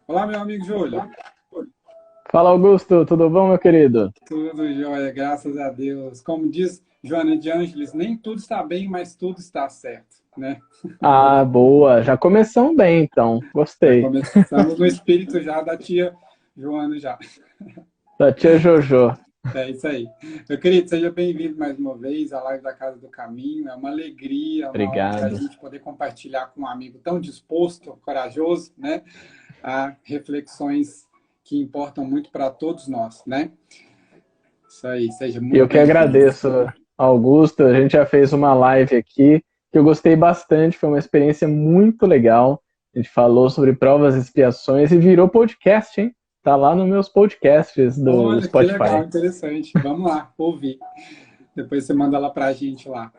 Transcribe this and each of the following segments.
Olá, meu amigo Júlio. Fala, Augusto, tudo bom, meu querido? Tudo jóia, graças a Deus. Como diz Joana de Ângeles, nem tudo está bem, mas tudo está certo, né? Ah, boa, já começamos bem, então, Já gostei. começamos no espírito já da tia Joana já. Da tia Jojo, É isso aí. Meu querido, seja bem-vindo mais uma vez à Live da Casa do Caminho. É uma alegria, uma honra a obrigado. gente poder compartilhar com um amigo tão disposto, corajoso, né? A reflexões que importam muito para todos nós, né? Isso aí, seja E muito eu que bem-vindo. agradeço, Augusto, a gente já fez uma live aqui que eu gostei bastante, foi uma experiência muito legal. A gente falou sobre provas e expiações e virou podcast, hein? Tá lá nos meus podcasts do Olha, que legal, Spotify. interessante. Vamos lá, ouvir. Depois você manda lá para a gente lá.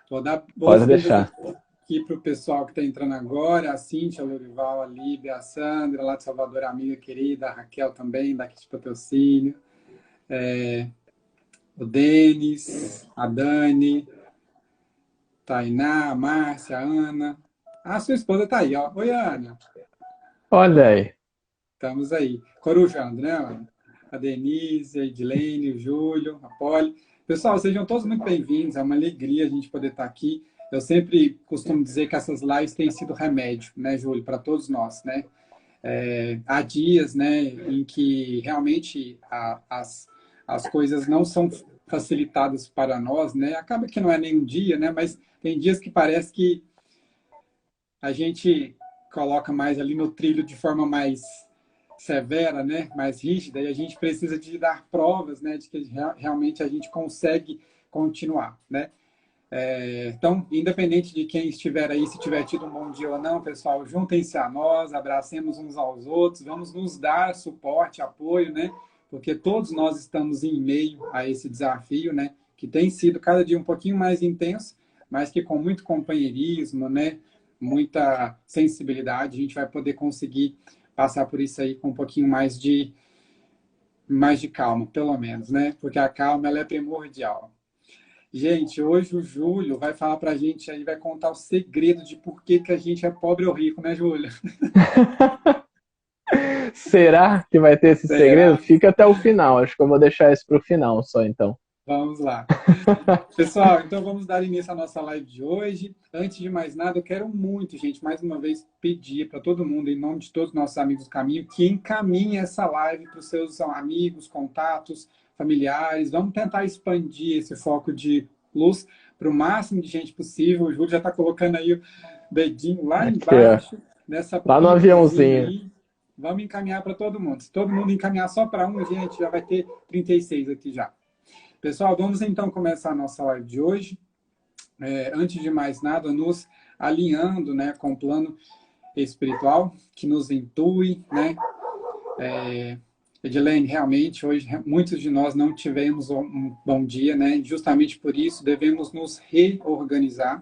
Vou dar Pode boas-vindas deixar. aqui para o pessoal que está entrando agora, a Cíntia, a Lorival, a Líbia, a Sandra, lá de Salvador, a amiga querida, a Raquel também, daqui de Patrocínio, o Denis, a Dani, Tainá, a Márcia, a Ana. Ah, sua esposa está aí, ó. Oi, Ana. Olha aí. Estamos aí. Corujando, né, Ana? A Denise, a Edilene, o Júlio, a Polly. Pessoal, sejam todos muito bem-vindos. É uma alegria a gente poder estar aqui. Eu sempre costumo dizer que essas lives têm sido remédio, né, Júlio, para todos nós, né? Há dias, né, em que realmente as coisas não são facilitadas para nós, né? Acaba que não é nenhum dia, né? Mas tem dias que parece que a gente coloca mais ali no trilho de forma mais severa, né, mais rígida, e a gente precisa de dar provas, né, de que realmente a gente consegue continuar, né. Então, independente de quem estiver aí, se tiver tido um bom dia ou não, pessoal, juntem-se a nós, abracemos uns aos outros, vamos nos dar suporte, apoio, né, porque todos nós estamos em meio a esse desafio, né, que tem sido cada dia um pouquinho mais intenso, mas que com muito companheirismo, né, muita sensibilidade, a gente vai poder conseguir passar por isso aí com um pouquinho mais de calma, pelo menos, né? Porque a calma ela é primordial. Gente, hoje o Júlio vai falar pra gente aí, vai contar o segredo de por que que a gente é pobre ou rico, né, Júlio? Será que vai ter esse segredo? Será? Fica até o final, acho que eu vou deixar isso pro final só, então. Vamos lá. Pessoal, então vamos dar início à nossa live de hoje. Antes de mais nada, eu quero muito, gente, mais uma vez pedir para todo mundo, em nome de todos os nossos amigos do caminho, que encaminhe essa live para os seus amigos, contatos, familiares. Vamos tentar expandir esse foco de luz para o máximo de gente possível. O Júlio já está colocando aí o dedinho lá Aqui, ó. embaixo, nessa Lá no pintazinha aviãozinho. aí. Vamos encaminhar para todo mundo. Se todo mundo encaminhar só para um, gente, já vai ter 36 aqui já. Pessoal, vamos então começar a nossa live de hoje. Antes de mais nada, nos alinhando, né, com o plano espiritual que nos intui, né? Edilene, realmente, hoje muitos de nós não tivemos um bom dia, né? Justamente por isso devemos nos reorganizar.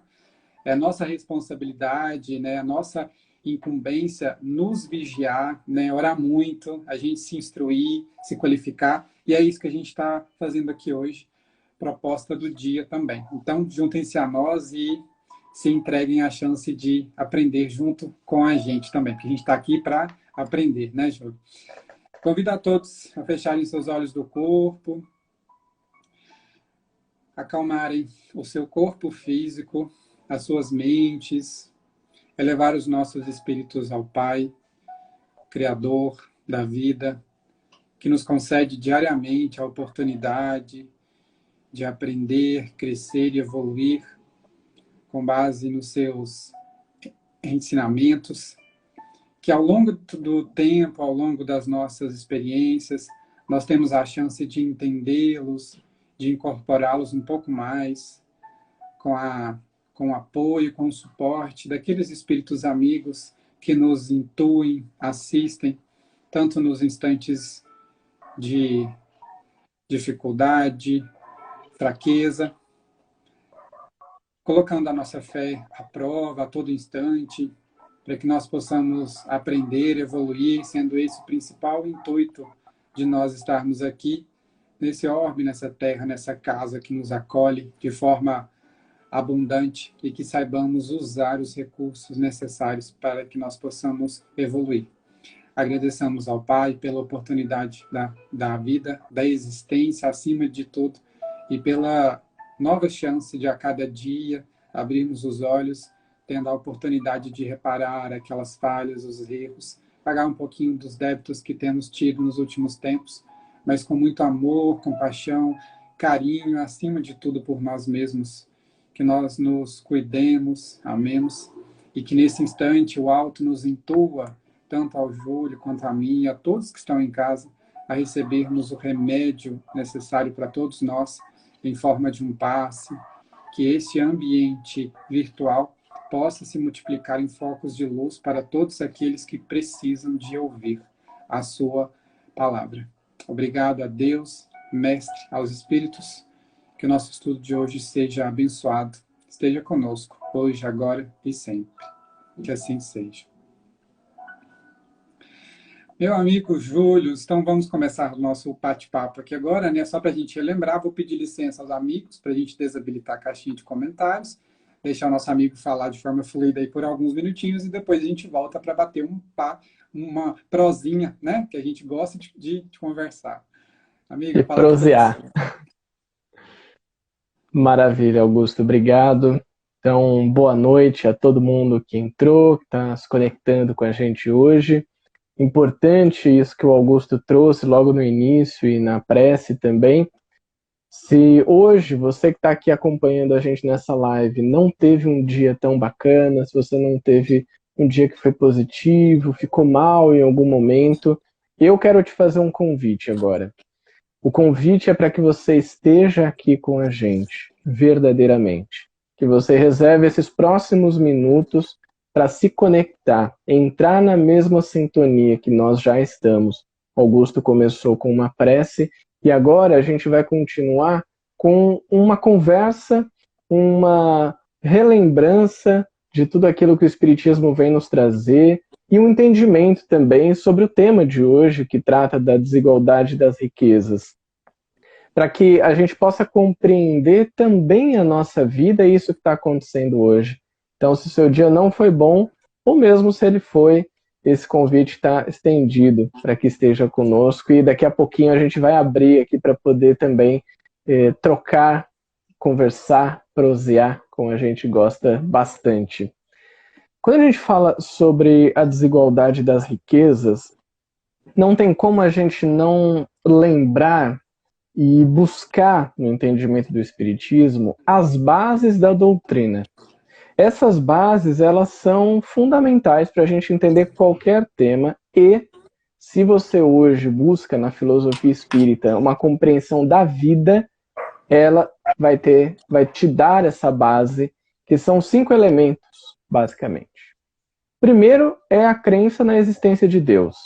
É nossa responsabilidade, né? A nossa incumbência nos vigiar, né? Orar muito, a gente se instruir, se qualificar, e é isso que a gente está fazendo aqui hoje, proposta do dia também. Então, juntem-se a nós e se entreguem à chance de aprender junto com a gente também, porque a gente está aqui para aprender, né, Júlio? Convido a todos a fecharem seus olhos do corpo, acalmarem o seu corpo físico, as suas mentes, elevar os nossos espíritos ao Pai, Criador da vida, que nos concede diariamente a oportunidade de aprender, crescer e evoluir com base nos seus ensinamentos, que ao longo do tempo, ao longo das nossas experiências, nós temos a chance de entendê-los, de incorporá-los um pouco mais, com, com o apoio, com o suporte daqueles espíritos amigos que nos intuem, assistem, tanto nos instantes de dificuldade, fraqueza, colocando a nossa fé à prova a todo instante, para que nós possamos aprender, evoluir, sendo esse o principal intuito de nós estarmos aqui, nesse orbe, nessa terra, nessa casa que nos acolhe de forma abundante e que saibamos usar os recursos necessários para que nós possamos evoluir. Agradecemos ao Pai pela oportunidade da vida, da existência acima de tudo, e pela nova chance de a cada dia abrirmos os olhos, tendo a oportunidade de reparar aquelas falhas, os erros, pagar um pouquinho dos débitos que temos tido nos últimos tempos, mas com muito amor, compaixão, carinho, acima de tudo por nós mesmos. Que nós nos cuidemos, amemos, e que nesse instante o alto nos intua, tanto ao Júlio quanto a mim, e a todos que estão em casa, a recebermos o remédio necessário para todos nós, em forma de um passe, que esse ambiente virtual possa se multiplicar em focos de luz para todos aqueles que precisam de ouvir a sua palavra. Obrigado a Deus, Mestre, aos Espíritos, que o nosso estudo de hoje seja abençoado, esteja conosco, hoje, agora e sempre. Que assim seja. Meu amigo Júlio, então vamos começar o nosso bate-papo aqui agora, né? Só para a gente relembrar, vou pedir licença aos amigos para a gente desabilitar a caixinha de comentários, deixar o nosso amigo falar de forma fluida aí por alguns minutinhos e depois a gente volta para bater uma prosinha, né? Que a gente gosta de conversar. Amigo, fala prosear. Maravilha, Augusto, obrigado. Então, boa noite a todo mundo que entrou, que está se conectando com a gente hoje. Importante isso que o Augusto trouxe logo no início e na prece também. Se hoje você que está aqui acompanhando a gente nessa live não teve um dia tão bacana, se você não teve um dia que foi positivo, ficou mal em algum momento, eu quero te fazer um convite agora. O convite é para que você esteja aqui com a gente, verdadeiramente. Que você reserve esses próximos minutos para se conectar, entrar na mesma sintonia que nós já estamos. Augusto começou com uma prece e agora a gente vai continuar com uma conversa, uma relembrança de tudo aquilo que o Espiritismo vem nos trazer e um entendimento também sobre o tema de hoje, que trata da desigualdade das riquezas. Para que a gente possa compreender também a nossa vida e isso que está acontecendo hoje. Então, se o seu dia não foi bom, ou mesmo se ele foi, esse convite está estendido para que esteja conosco e daqui a pouquinho a gente vai abrir aqui para poder também trocar, conversar, prosear, como a gente gosta bastante. Quando a gente fala sobre a desigualdade das riquezas, não tem como a gente não lembrar e buscar, no entendimento do Espiritismo, as bases da doutrina. Essas bases, elas são fundamentais para a gente entender qualquer tema e, se você hoje busca na filosofia espírita uma compreensão da vida, ela vai te dar essa base, que são 5 elementos, basicamente. Primeiro é a crença na existência de Deus.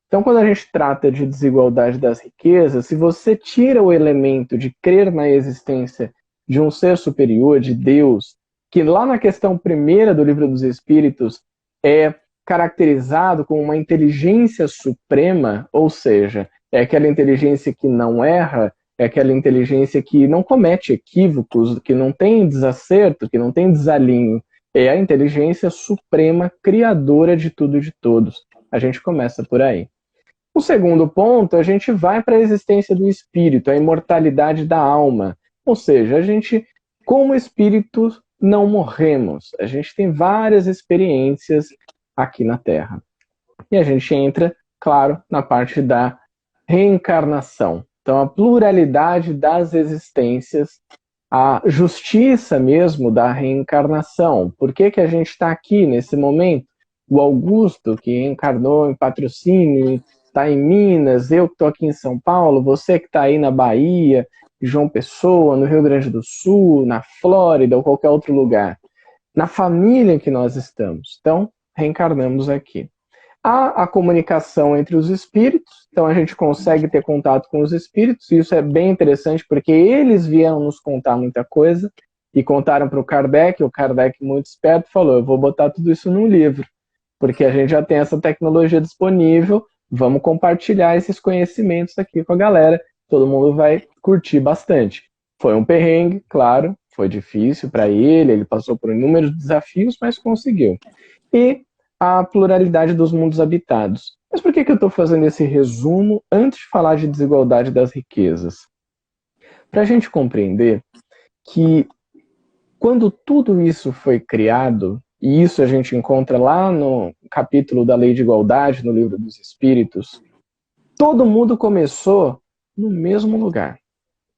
Então, quando a gente trata de desigualdade das riquezas, se você tira o elemento de crer na existência de um ser superior, de Deus, que lá na questão primeira do Livro dos Espíritos é caracterizado como uma inteligência suprema, ou seja, é aquela inteligência que não erra, é aquela inteligência que não comete equívocos, que não tem desacerto, que não tem desalinho, é a inteligência suprema, criadora de tudo e de todos. A gente começa por aí. O segundo ponto, a gente vai para a existência do espírito, a imortalidade da alma. Ou seja, a gente, como espírito, não morremos. A gente tem várias experiências aqui na Terra. E a gente entra, claro, na parte da reencarnação. Então, a pluralidade das existências, a justiça mesmo da reencarnação. Por que que a gente está aqui nesse momento? O Augusto, que reencarnou em Patrocínio, está em Minas, eu que estou aqui em São Paulo, você que está aí na Bahia, João Pessoa, no Rio Grande do Sul, na Flórida ou qualquer outro lugar. Na família em que nós estamos. Então, reencarnamos aqui. Há a comunicação entre os espíritos, então a gente consegue ter contato com os espíritos, e isso é bem interessante porque eles vieram nos contar muita coisa, e contaram para o Kardec muito esperto, falou, eu vou botar tudo isso num livro, porque a gente já tem essa tecnologia disponível, vamos compartilhar esses conhecimentos aqui com a galera, todo mundo vai curtir bastante. Foi um perrengue, claro, foi difícil para ele passou por inúmeros desafios, mas conseguiu. E a pluralidade dos mundos habitados. Mas por que eu estou fazendo esse resumo antes de falar de desigualdade das riquezas? Para a gente compreender que quando tudo isso foi criado, e isso a gente encontra lá no capítulo da Lei de Igualdade, no Livro dos Espíritos, todo mundo começou no mesmo lugar.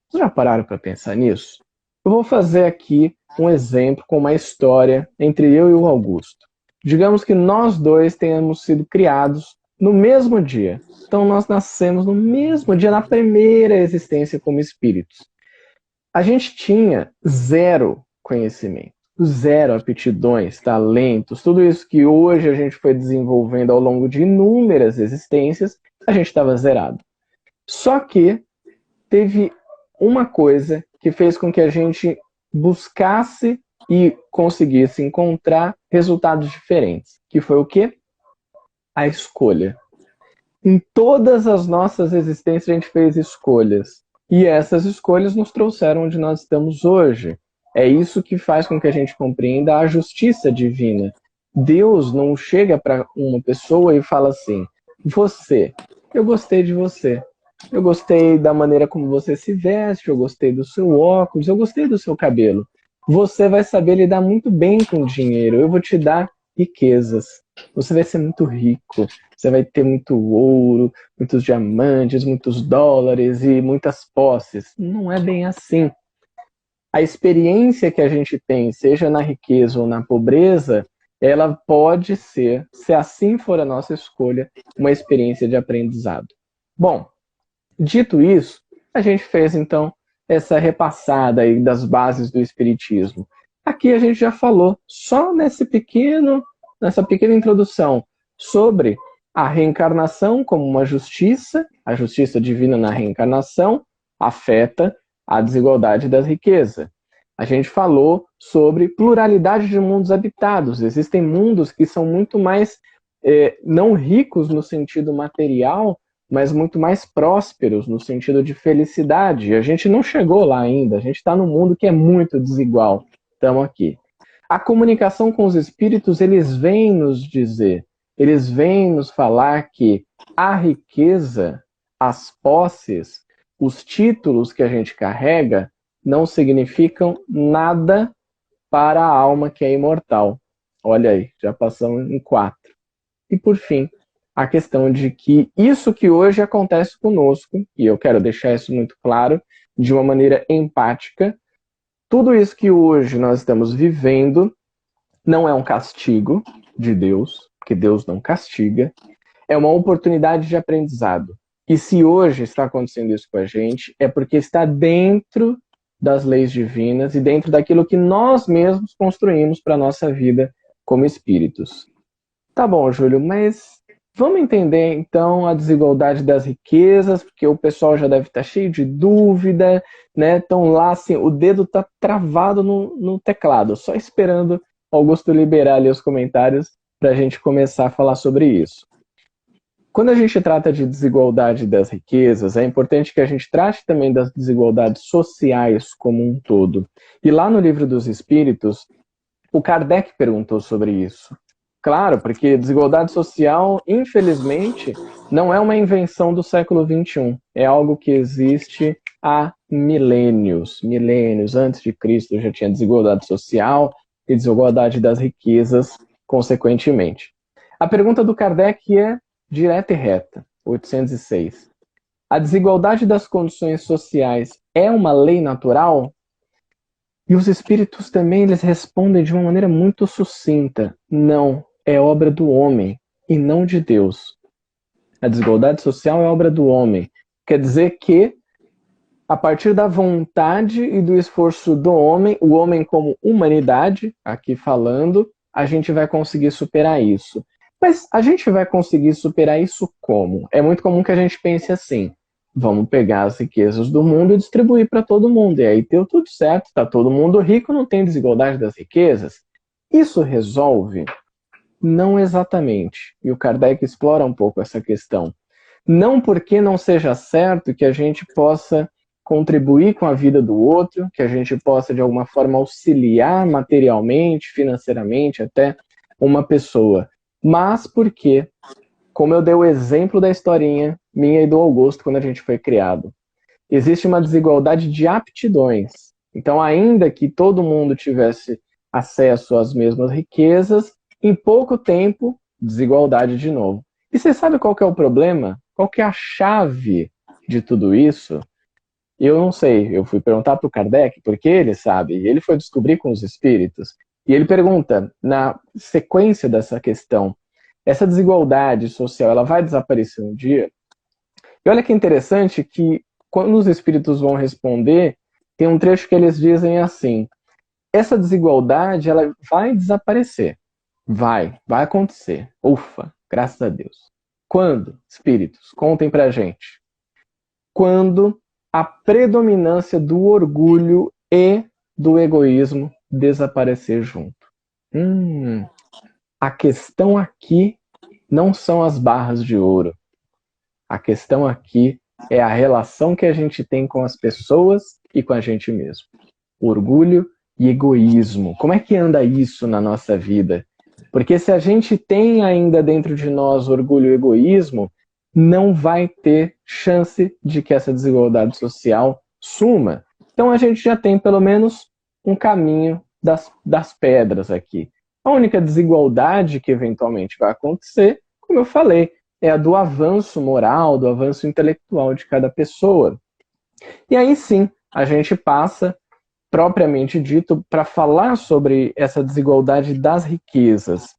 Vocês já pararam para pensar nisso? Eu vou fazer aqui um exemplo com uma história entre eu e o Augusto. Digamos que nós dois tenhamos sido criados no mesmo dia. Então nós nascemos no mesmo dia, na primeira existência como espíritos. A gente tinha zero conhecimento, zero aptidões, talentos, tudo isso que hoje a gente foi desenvolvendo ao longo de inúmeras existências, a gente estava zerado. Só que teve uma coisa que fez com que a gente buscasse e conseguisse encontrar resultados diferentes, que foi o quê? A escolha. Em todas as nossas existências a gente fez escolhas. E essas escolhas nos trouxeram onde nós estamos hoje. É isso que faz com que a gente compreenda a justiça divina. Deus não chega para uma pessoa e fala assim: você, eu gostei de você. Eu gostei da maneira como você se veste, eu gostei do seu óculos, eu gostei do seu cabelo. Você vai saber lidar muito bem com o dinheiro, eu vou te dar riquezas. Você vai ser muito rico, você vai ter muito ouro, muitos diamantes, muitos dólares e muitas posses. Não é bem assim. A experiência que a gente tem, seja na riqueza ou na pobreza, ela pode ser, se assim for a nossa escolha, uma experiência de aprendizado. Bom, dito isso, a gente fez então essa repassada aí das bases do Espiritismo. Aqui a gente já falou, só nessa pequena introdução, sobre a reencarnação como uma justiça, a justiça divina na reencarnação afeta a desigualdade das riquezas. A gente falou sobre pluralidade de mundos habitados. Existem mundos que são muito mais, não ricos no sentido material, mas muito mais prósperos no sentido de felicidade. A gente não chegou lá ainda, a gente está num mundo que é muito desigual. Estamos aqui. A comunicação com os espíritos, eles vêm nos dizer, eles vêm nos falar que a riqueza, as posses, os títulos que a gente carrega não significam nada para a alma que é imortal. Olha aí, já passamos em 4. E por fim, a questão de que isso que hoje acontece conosco, e eu quero deixar isso muito claro, de uma maneira empática, tudo isso que hoje nós estamos vivendo não é um castigo de Deus, porque Deus não castiga, é uma oportunidade de aprendizado. E se hoje está acontecendo isso com a gente, é porque está dentro das leis divinas e dentro daquilo que nós mesmos construímos para a nossa vida como espíritos. Tá bom, Júlio, mas vamos entender então a desigualdade das riquezas, porque o pessoal já deve estar cheio de dúvida, né? Estão lá assim, o dedo está travado no teclado, só esperando Augusto liberar ali os comentários para a gente começar a falar sobre isso. Quando a gente trata de desigualdade das riquezas, é importante que a gente trate também das desigualdades sociais como um todo. E lá no Livro dos Espíritos, o Kardec perguntou sobre isso. Claro, porque desigualdade social, infelizmente, não é uma invenção do século XXI. É algo que existe há milênios. Milênios antes de Cristo já tinha desigualdade social e desigualdade das riquezas, consequentemente. A pergunta do Kardec é direta e reta, 806. A desigualdade das condições sociais é uma lei natural? E os espíritos também eles respondem de uma maneira muito sucinta. Não, é obra do homem e não de Deus. A desigualdade social é obra do homem. Quer dizer que, a partir da vontade e do esforço do homem, o homem como humanidade, aqui falando, a gente vai conseguir superar isso. Mas a gente vai conseguir superar isso como? É muito comum que a gente pense assim: vamos pegar as riquezas do mundo e distribuir para todo mundo. E aí deu tudo certo, está todo mundo rico, não tem desigualdade das riquezas. Isso resolve? Não exatamente. E o Kardec explora um pouco essa questão. Não porque não seja certo que a gente possa contribuir com a vida do outro, que a gente possa de alguma forma auxiliar materialmente, financeiramente até uma pessoa, mas porque como eu dei o exemplo da historinha minha e do Augusto quando a gente foi criado. Existe uma desigualdade de aptidões. Então, ainda que todo mundo tivesse acesso às mesmas riquezas, em pouco tempo, desigualdade de novo. E você sabe qual que é o problema? Qual que é a chave de tudo isso? Eu não sei. Eu fui perguntar para o Kardec, porque ele sabe. E ele foi descobrir com os espíritos. E ele pergunta, na sequência dessa questão, essa desigualdade social, ela vai desaparecer um dia? E olha que interessante que, quando os espíritos vão responder, tem um trecho que eles dizem assim: essa desigualdade, ela vai desaparecer. Vai acontecer. Ufa, graças a Deus. Quando, espíritos, contem pra gente. Quando a predominância do orgulho e do egoísmo desaparecer junto. A questão aqui não são as barras de ouro. A questão aqui é a relação que a gente tem com as pessoas e com a gente mesmo. Orgulho e egoísmo. Como é que anda isso na nossa vida? Porque se a gente tem ainda dentro de nós orgulho e egoísmo, não vai ter chance de que essa desigualdade social suma. Então a gente já tem pelo menos um caminho das pedras aqui. A única desigualdade que eventualmente vai acontecer, como eu falei, é a do avanço moral, do avanço intelectual de cada pessoa. E aí sim, a gente passa, propriamente dito, para falar sobre essa desigualdade das riquezas.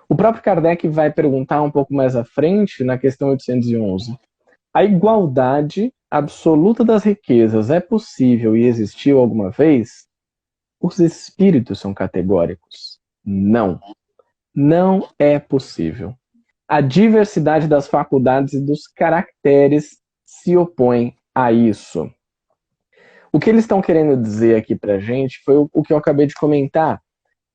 O próprio Kardec vai perguntar um pouco mais à frente, na questão 811, a igualdade absoluta das riquezas é possível e existiu alguma vez? Os espíritos são categóricos. Não. Não é possível. A diversidade das faculdades e dos caracteres se opõe a isso. O que eles estão querendo dizer aqui pra gente foi o que eu acabei de comentar.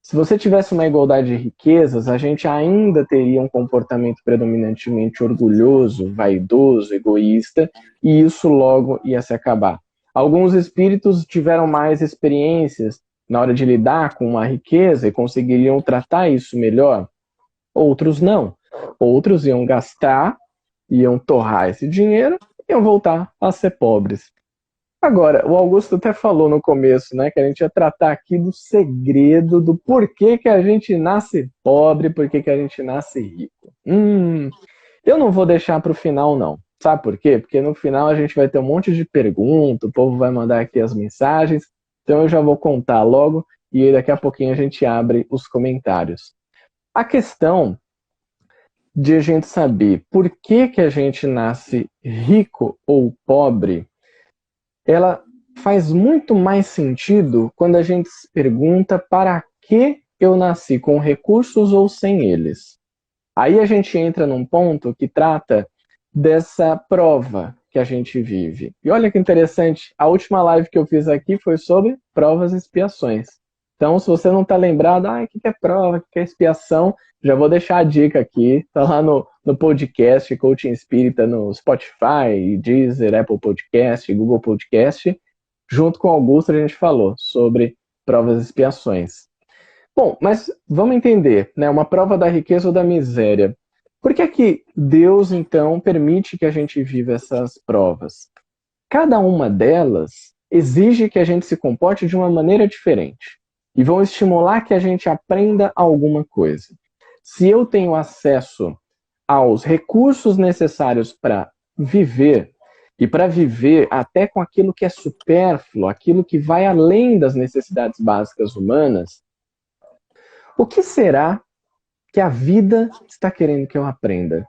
Se você tivesse uma igualdade de riquezas, a gente ainda teria um comportamento predominantemente orgulhoso, vaidoso, egoísta, e isso logo ia se acabar. Alguns espíritos tiveram mais experiências na hora de lidar com uma riqueza e conseguiriam tratar isso melhor. Outros não. Outros iam gastar, iam torrar esse dinheiro e iam voltar a ser pobres. Agora, o Augusto até falou no começo, né, que a gente ia tratar aqui do segredo do porquê que a gente nasce pobre, porquê que a gente nasce rico. Eu não vou deixar para o final, não. Sabe por quê? Porque no final a gente vai ter um monte de perguntas, o povo vai mandar aqui as mensagens, então eu já vou contar logo e aí daqui a pouquinho a gente abre os comentários. A questão de a gente saber por que que a gente nasce rico ou pobre, ela faz muito mais sentido quando a gente se pergunta para que eu nasci, com recursos ou sem eles. Aí a gente entra num ponto que trata dessa prova que a gente vive. E olha que interessante, a última live que eu fiz aqui foi sobre provas e expiações. Então, se você não está lembrado, o que é prova, o que é expiação, já vou deixar a dica aqui, está lá no podcast Coaching Espírita, no Spotify, Deezer, Apple Podcast, Google Podcast. Junto com o Augusto a gente falou sobre provas e expiações. Bom, mas vamos entender, né, uma prova da riqueza ou da miséria. Por que é que Deus, então, permite que a gente viva essas provas? Cada uma delas exige que a gente se comporte de uma maneira diferente. E vão estimular que a gente aprenda alguma coisa. Se eu tenho acesso aos recursos necessários para viver, e para viver até com aquilo que é supérfluo, aquilo que vai além das necessidades básicas humanas, o que será que a vida está querendo que eu aprenda?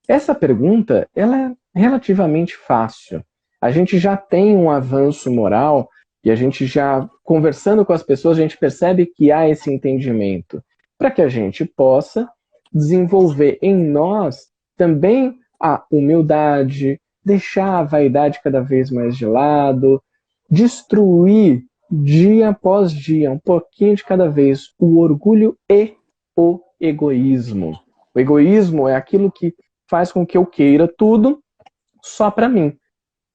Essa pergunta, ela é relativamente fácil. A gente já tem um avanço moral e a gente já, conversando com as pessoas, a gente percebe que há esse entendimento para que a gente possa desenvolver em nós também a humildade, deixar a vaidade cada vez mais de lado, destruir dia após dia, um pouquinho de cada vez, o orgulho e o egoísmo. O egoísmo é aquilo que faz com que eu queira tudo só para mim.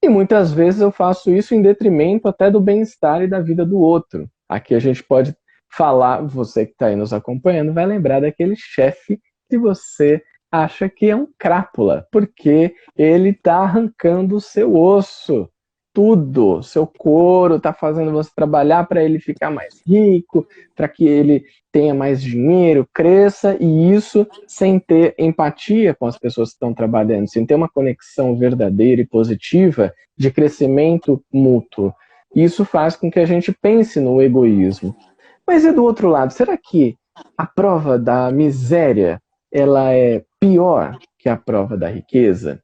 E muitas vezes eu faço isso em detrimento até do bem-estar e da vida do outro. Aqui a gente pode falar, você que está aí nos acompanhando, vai lembrar daquele chefe que você acha que é um crápula, porque ele está arrancando o seu osso, tudo, seu couro, está fazendo você trabalhar para ele ficar mais rico, para que ele tenha mais dinheiro, cresça, e isso sem ter empatia com as pessoas que estão trabalhando, sem ter uma conexão verdadeira e positiva de crescimento mútuo. Isso faz com que a gente pense no egoísmo. Mas e do outro lado, será que a prova da miséria ela é pior que a prova da riqueza?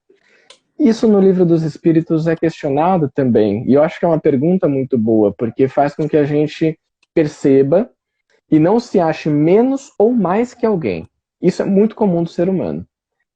Isso no Livro dos Espíritos é questionado também, e eu acho que é uma pergunta muito boa, porque faz com que a gente perceba e não se ache menos ou mais que alguém. Isso é muito comum do ser humano.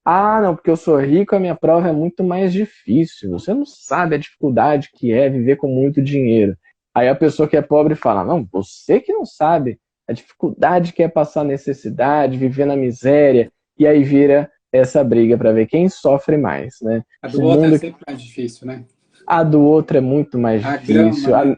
Ah, não, porque eu sou rico, a minha prova é muito mais difícil. Você não sabe a dificuldade que é viver com muito dinheiro. Aí a pessoa que é pobre fala, não, você que não sabe a dificuldade que é passar necessidade, viver na miséria, e aí vira essa briga para ver quem sofre mais, né? A do outro é sempre mais difícil, né? A do outro é muito mais difícil. Grama, né?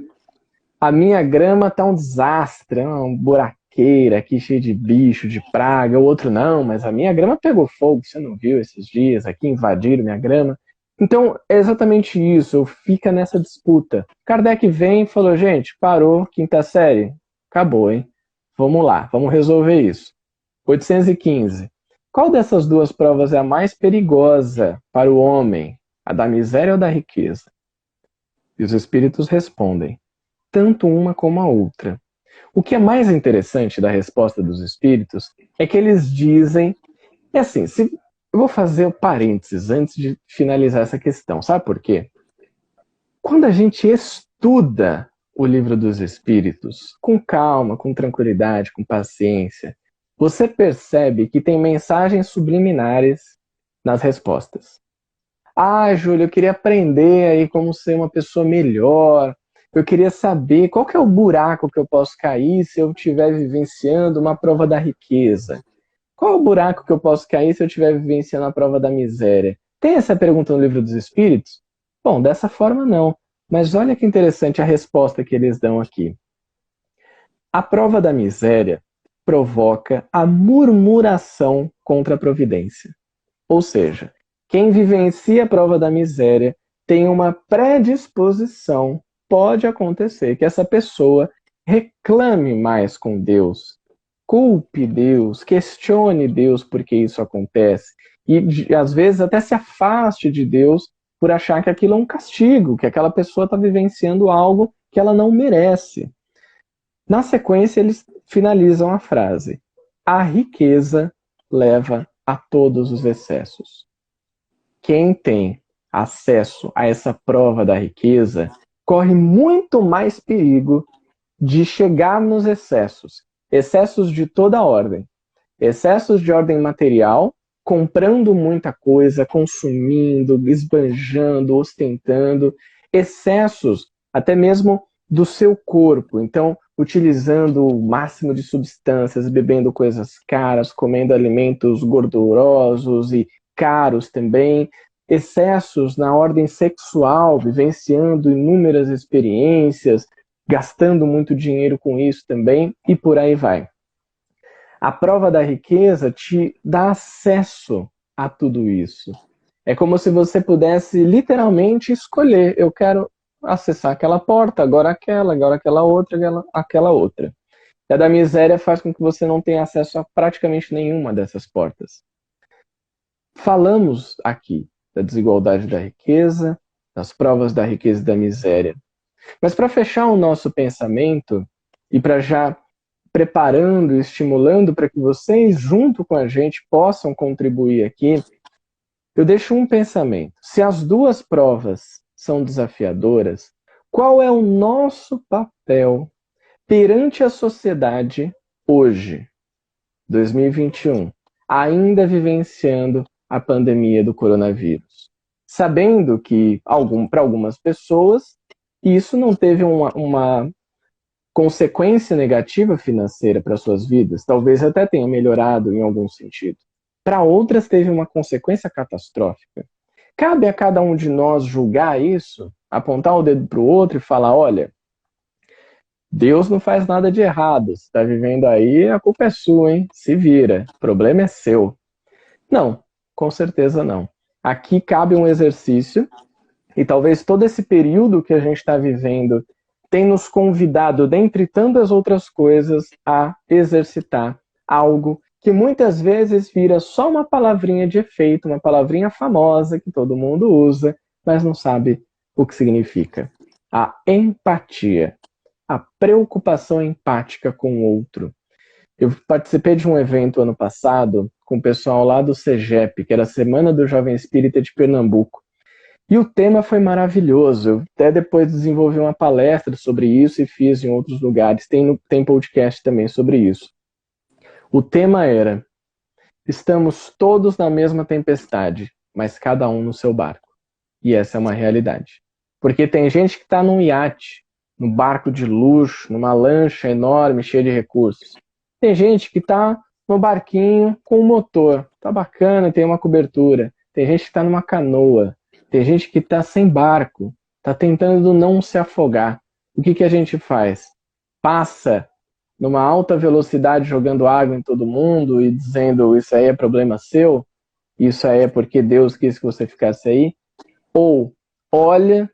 A minha grama tá um desastre, uma buraqueira aqui cheia de bicho, de praga. O outro não, mas a minha grama pegou fogo, você não viu esses dias aqui, invadiram minha grama. Então, é exatamente isso, eu fico nessa disputa. Kardec vem e falou, gente, parou, quinta série, acabou, hein? Vamos lá, vamos resolver isso. 815. Qual dessas duas provas é a mais perigosa para o homem? A da miséria ou da riqueza? E os espíritos respondem, tanto uma como a outra. O que é mais interessante da resposta dos espíritos é que eles dizem, é assim, eu vou fazer o parênteses antes de finalizar essa questão, sabe por quê? Quando a gente estuda o Livro dos Espíritos com calma, com tranquilidade, com paciência, você percebe que tem mensagens subliminares nas respostas. Ah, Júlio, eu queria aprender aí como ser uma pessoa melhor. Eu queria saber qual que é o buraco que eu posso cair se eu estiver vivenciando uma prova da riqueza. Qual é o buraco que eu posso cair se eu estiver vivenciando a prova da miséria? Tem essa pergunta no Livro dos Espíritos? Bom, dessa forma não. Mas olha que interessante a resposta que eles dão aqui. A prova da miséria provoca a murmuração contra a providência. Ou seja, quem vivencia a prova da miséria tem uma predisposição, pode acontecer que essa pessoa reclame mais com Deus, culpe Deus, questione Deus por que isso acontece, e às vezes até se afaste de Deus por achar que aquilo é um castigo, que aquela pessoa está vivenciando algo que ela não merece. Na sequência, eles finalizam a frase: a riqueza leva a todos os excessos. Quem tem acesso a essa prova da riqueza corre muito mais perigo de chegar nos excessos. Excessos de toda ordem. Excessos de ordem material, comprando muita coisa, consumindo, esbanjando, ostentando. Excessos até mesmo do seu corpo. Então, utilizando o máximo de substâncias, bebendo coisas caras, comendo alimentos gordurosos e caros também, excessos na ordem sexual, vivenciando inúmeras experiências, gastando muito dinheiro com isso também, e por aí vai. A prova da riqueza te dá acesso a tudo isso. É como se você pudesse literalmente escolher, eu quero acessar aquela porta, agora aquela outra, aquela outra. E a da miséria faz com que você não tenha acesso a praticamente nenhuma dessas portas. Falamos aqui da desigualdade da riqueza, das provas da riqueza e da miséria. Mas para fechar o nosso pensamento e para já preparando e estimulando para que vocês, junto com a gente, possam contribuir aqui, eu deixo um pensamento. Se as duas provas são desafiadoras, qual é o nosso papel perante a sociedade hoje, 2021, ainda vivenciando a pandemia do coronavírus? Sabendo que, para algumas pessoas, isso não teve uma consequência negativa financeira para suas vidas, talvez até tenha melhorado em algum sentido. Para outras, teve uma consequência catastrófica. Cabe a cada um de nós julgar isso, apontar o dedo para o outro e falar, olha, Deus não faz nada de errado, você está vivendo aí, a culpa é sua, hein? Se vira, o problema é seu. Não, com certeza não. Aqui cabe um exercício, e talvez todo esse período que a gente está vivendo tem nos convidado, dentre tantas outras coisas, a exercitar algo que muitas vezes vira só uma palavrinha de efeito, uma palavrinha famosa que todo mundo usa, mas não sabe o que significa. A empatia, a preocupação empática com o outro. Eu participei de um evento ano passado com o pessoal lá do CEGEP, que era a Semana do Jovem Espírita de Pernambuco. E o tema foi maravilhoso. Eu até depois desenvolvi uma palestra sobre isso e fiz em outros lugares. Tem podcast também sobre isso. O tema era: estamos todos na mesma tempestade, mas cada um no seu barco. E essa é uma realidade. Porque tem gente que está num iate, num barco de luxo, numa lancha enorme, cheia de recursos. Tem gente que está no barquinho com um motor. Tá bacana, tem uma cobertura. Tem gente que está numa canoa. Tem gente que está sem barco. Está tentando não se afogar. O que a gente faz? Passa numa alta velocidade jogando água em todo mundo e dizendo isso aí é problema seu? Isso aí é porque Deus quis que você ficasse aí? Ou olha,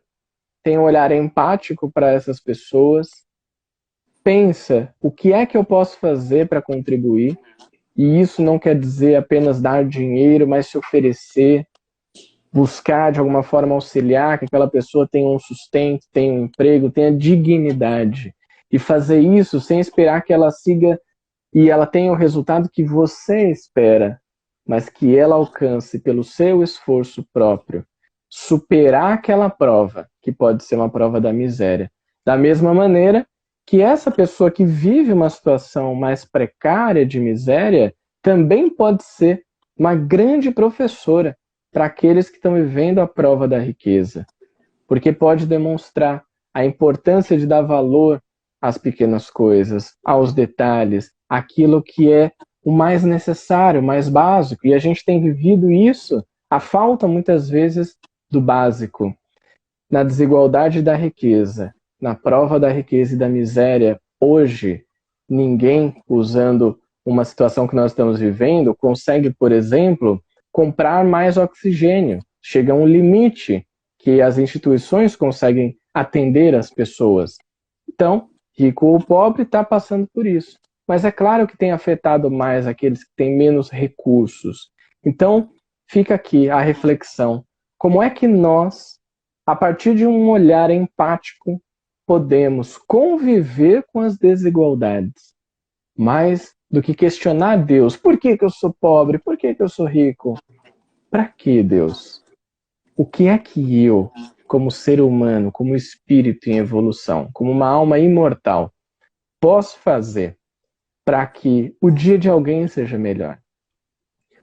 tem um olhar empático para essas pessoas, pensa o que é que eu posso fazer para contribuir, e isso não quer dizer apenas dar dinheiro, mas se oferecer, buscar de alguma forma auxiliar, que aquela pessoa tenha um sustento, tenha um emprego, tenha dignidade, e fazer isso sem esperar que ela siga e ela tenha o resultado que você espera, mas que ela alcance pelo seu esforço próprio, superar aquela prova, que pode ser uma prova da miséria. Da mesma maneira que essa pessoa que vive uma situação mais precária de miséria também pode ser uma grande professora para aqueles que estão vivendo a prova da riqueza, porque pode demonstrar a importância de dar valor às pequenas coisas, aos detalhes, aquilo que é o mais necessário, o mais básico. E a gente tem vivido isso, a falta muitas vezes do básico, na desigualdade da riqueza, na prova da riqueza e da miséria. Hoje, ninguém, usando uma situação que nós estamos vivendo, consegue, por exemplo, comprar mais oxigênio. Chega a um limite que as instituições conseguem atender as pessoas. Então, rico ou pobre está passando por isso. Mas é claro que tem afetado mais aqueles que têm menos recursos. Então, fica aqui a reflexão. Como é que nós, a partir de um olhar empático, podemos conviver com as desigualdades? Mais do que questionar Deus. Por que eu sou pobre? Por que eu sou rico? Para que, Deus? O que é que eu, como ser humano, como espírito em evolução, como uma alma imortal, posso fazer para que o dia de alguém seja melhor?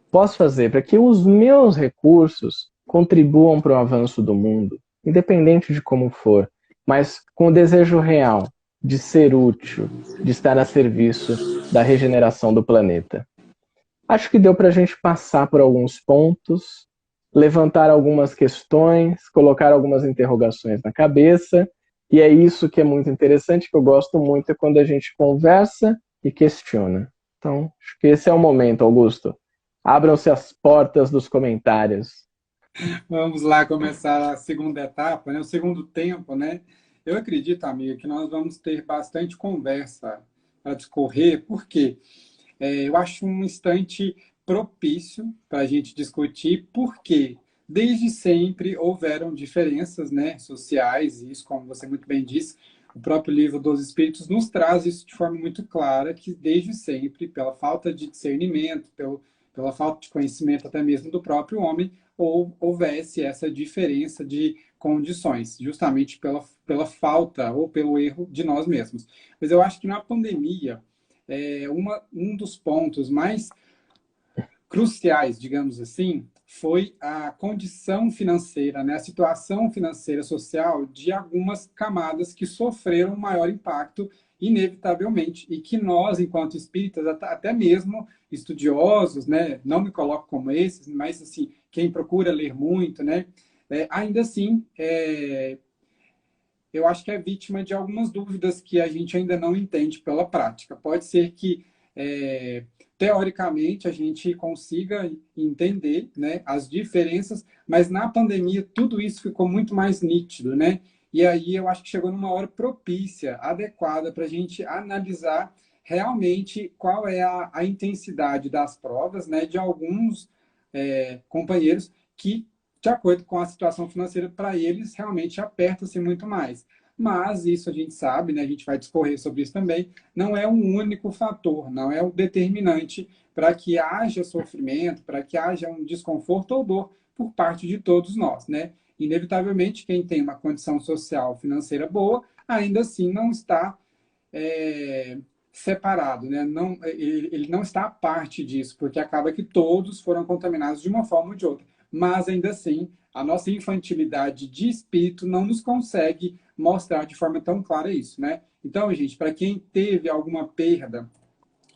Posso fazer para que os meus recursos contribuam para o avanço do mundo, independente de como for, mas com o desejo real de ser útil, de estar a serviço da regeneração do planeta. Acho que deu para a gente passar por alguns pontos, levantar algumas questões, colocar algumas interrogações na cabeça, e é isso que é muito interessante, que eu gosto muito, é quando a gente conversa e questiona. Então, acho que esse é o momento, Augusto. Abram-se as portas dos comentários. Vamos lá começar a segunda etapa, né? O segundo tempo, né? Eu acredito, amiga, que nós vamos ter bastante conversa para discorrer, porque eu acho um instante propício para a gente discutir, porque desde sempre houveram diferenças, né, sociais, e isso, como você muito bem disse, o próprio livro dos Espíritos nos traz isso de forma muito clara, que desde sempre, pela falta de discernimento, pela falta de conhecimento até mesmo do próprio homem, houvesse essa diferença de condições, justamente pela falta ou pelo erro de nós mesmos. Mas eu acho que na pandemia, um dos pontos mais cruciais, digamos assim, foi a condição financeira, né? A situação financeira social de algumas camadas que sofreram um maior impacto, inevitavelmente, e que nós, enquanto espíritas, até mesmo estudiosos, né? Não me coloco como esses, mas assim, quem procura ler muito, né? Ainda assim, eu acho que é vítima de algumas dúvidas que a gente ainda não entende pela prática. Pode ser que teoricamente, a gente consiga entender, né, as diferenças, mas na pandemia tudo isso ficou muito mais nítido, né? E aí eu acho que chegou numa hora propícia, adequada, para a gente analisar realmente qual é a intensidade das provas, né, de alguns companheiros que, de acordo com a situação financeira, para eles realmente aperta-se muito mais. Mas isso a gente sabe, né, a gente vai discorrer sobre isso também, não é um único fator, não é o determinante para que haja sofrimento, para que haja um desconforto ou dor por parte de todos nós, né? Inevitavelmente, quem tem uma condição social financeira boa, ainda assim não está separado, né? Não, ele não está à parte disso, porque acaba que todos foram contaminados de uma forma ou de outra. Mas ainda assim, a nossa infantilidade de espírito não nos consegue mostrar de forma tão clara isso, né? Então, gente, para quem teve alguma perda,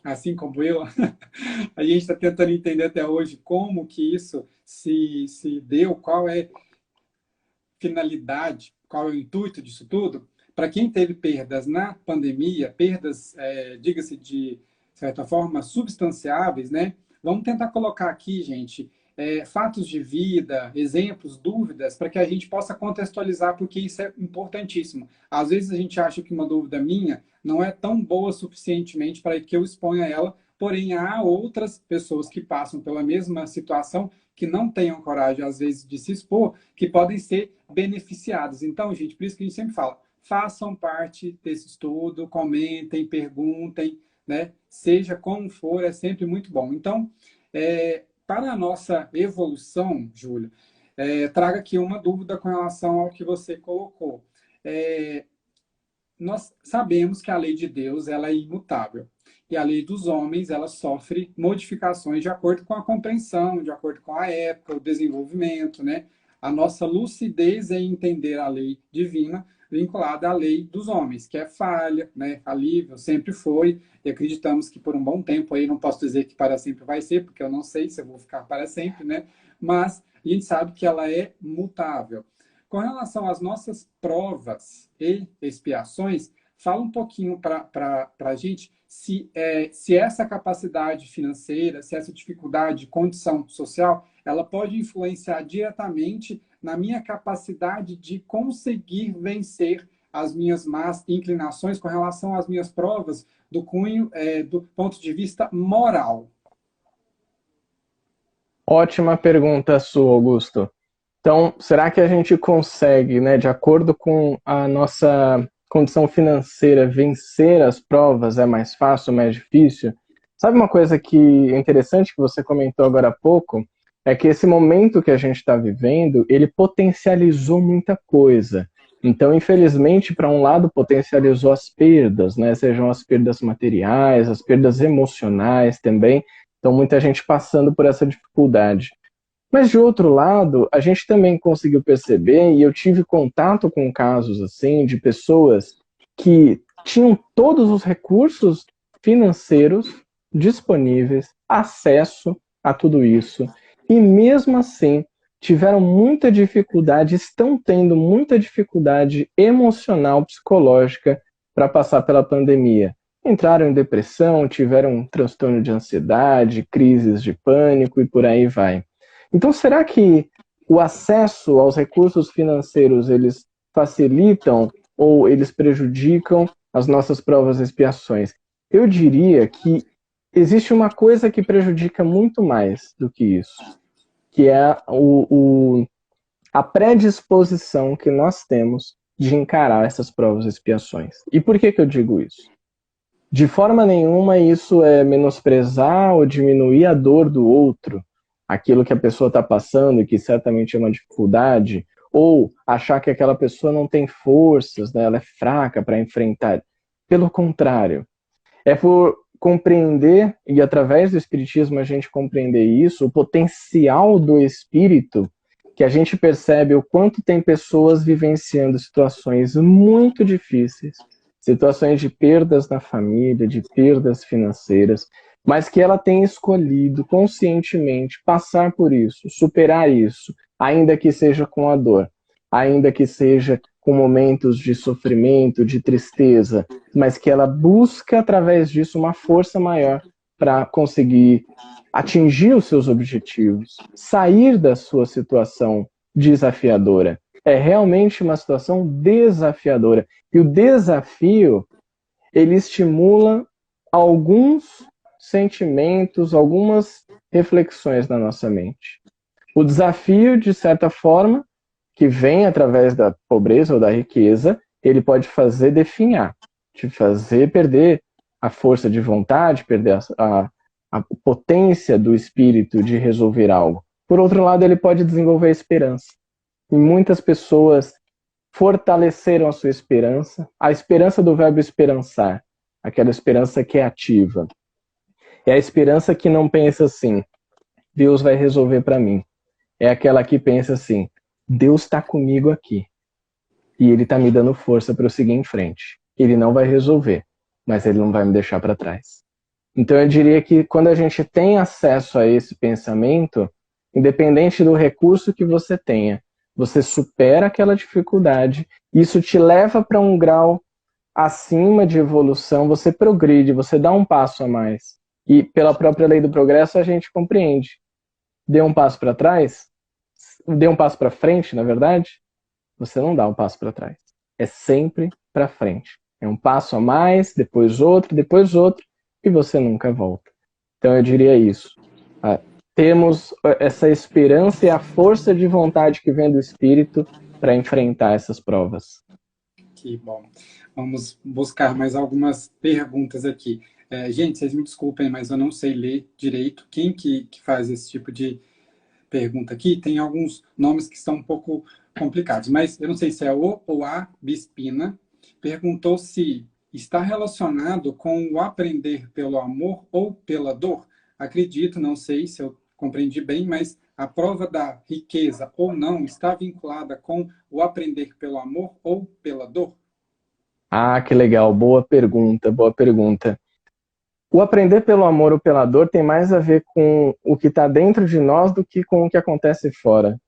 assim como eu, a gente está tentando entender até hoje como que isso se deu, qual é a finalidade, qual é o intuito disso tudo. Para quem teve perdas na pandemia, perdas, diga-se de certa forma, substanciáveis, né? Vamos tentar colocar aqui, gente, fatos de vida, exemplos, dúvidas, para que a gente possa contextualizar, porque isso é importantíssimo. Às vezes a gente acha que uma dúvida minha não é tão boa suficientemente para que eu exponha ela, porém há outras pessoas que passam pela mesma situação que não tenham coragem, às vezes, de se expor, que podem ser beneficiadas. Então, gente, por isso que a gente sempre fala, façam parte desse estudo, comentem, perguntem, né? Seja como for, é sempre muito bom. Então, para a nossa evolução, Júlio, traga aqui uma dúvida com relação ao que você colocou. Nós sabemos que a lei de Deus ela é imutável. E a lei dos homens ela sofre modificações de acordo com a compreensão, de acordo com a época, o desenvolvimento, né? A nossa lucidez é entender a lei divina vinculada à lei dos homens, que é falha, né? Falível, sempre foi, e acreditamos que por um bom tempo aí, não posso dizer que para sempre vai ser, porque eu não sei se eu vou ficar para sempre, né? Mas a gente sabe que ela é mutável. Com relação às nossas provas e expiações, fala um pouquinho para a gente se essa capacidade financeira, se essa dificuldade, condição social, ela pode influenciar diretamente na minha capacidade de conseguir vencer as minhas más inclinações com relação às minhas provas do cunho, do ponto de vista moral. Ótima pergunta sua, Augusto. Então, será que a gente consegue, né, de acordo com a nossa condição financeira, vencer as provas? É mais fácil, mais difícil? Sabe uma coisa que é interessante que você comentou agora há pouco? É que esse momento que a gente está vivendo, ele potencializou muita coisa. Então, infelizmente, para um lado, potencializou as perdas, né? Sejam as perdas materiais, as perdas emocionais também. Então, muita gente passando por essa dificuldade. Mas, de outro lado, a gente também conseguiu perceber, e eu tive contato com casos assim, de pessoas que tinham todos os recursos financeiros disponíveis, acesso a tudo isso, e mesmo assim tiveram muita dificuldade, estão tendo muita dificuldade emocional, psicológica para passar pela pandemia. Entraram em depressão, tiveram um transtorno de ansiedade, crises de pânico e por aí vai. Então, será que o acesso aos recursos financeiros, eles facilitam ou eles prejudicam as nossas provas e expiações? Eu diria que existe uma coisa que prejudica muito mais do que isso, que é a predisposição que nós temos de encarar essas provas e expiações. E por que eu digo isso? De forma nenhuma isso é menosprezar ou diminuir a dor do outro, aquilo que a pessoa está passando e que certamente é uma dificuldade, ou achar que aquela pessoa não tem forças, né, ela é fraca para enfrentar. Pelo contrário, é por compreender, e através do Espiritismo a gente compreender isso, o potencial do Espírito, que a gente percebe o quanto tem pessoas vivenciando situações muito difíceis, situações de perdas na família, de perdas financeiras, mas que ela tem escolhido conscientemente passar por isso, superar isso, ainda que seja com a dor, ainda que seja com momentos de sofrimento, de tristeza, mas que ela busca através disso uma força maior para conseguir atingir os seus objetivos, sair da sua situação desafiadora. É realmente uma situação desafiadora. E o desafio, ele estimula alguns sentimentos, algumas reflexões na nossa mente. O desafio, de certa forma, que vem através da pobreza ou da riqueza, ele pode fazer definhar, te fazer perder a força de vontade, perder a potência do espírito de resolver algo. Por outro lado, ele pode desenvolver a esperança. E muitas pessoas fortaleceram a esperança do verbo esperançar, aquela esperança que é ativa. É a esperança que não pensa assim, Deus vai resolver para mim. É aquela que pensa assim, Deus está comigo aqui. E Ele está me dando força para eu seguir em frente. Ele não vai resolver, mas Ele não vai me deixar para trás. Então eu diria que quando a gente tem acesso a esse pensamento, independente do recurso que você tenha, você supera aquela dificuldade, isso te leva para um grau acima de evolução, você progride, você dá um passo a mais. E pela própria lei do progresso a gente compreende. Dê um passo para trás, dê um passo para frente, na verdade, você não dá um passo para trás. É sempre para frente. É um passo a mais, depois outro, e você nunca volta. Então eu diria isso. Temos essa esperança e a força de vontade que vem do Espírito para enfrentar essas provas. Que bom. Vamos buscar mais algumas perguntas aqui. Gente, vocês me desculpem, mas eu não sei ler direito. Quem que faz esse tipo de pergunta aqui? Tem alguns nomes que são um pouco complicados, mas eu não sei se é o ou a Bispina. Perguntou se está relacionado com o aprender pelo amor ou pela dor. Acredito, não sei se eu compreendi bem, mas a prova da riqueza ou não está vinculada com o aprender pelo amor ou pela dor? Ah, que legal. Boa pergunta, boa pergunta. O aprender pelo amor ou pela dor tem mais a ver com o que está dentro de nós do que com o que acontece fora.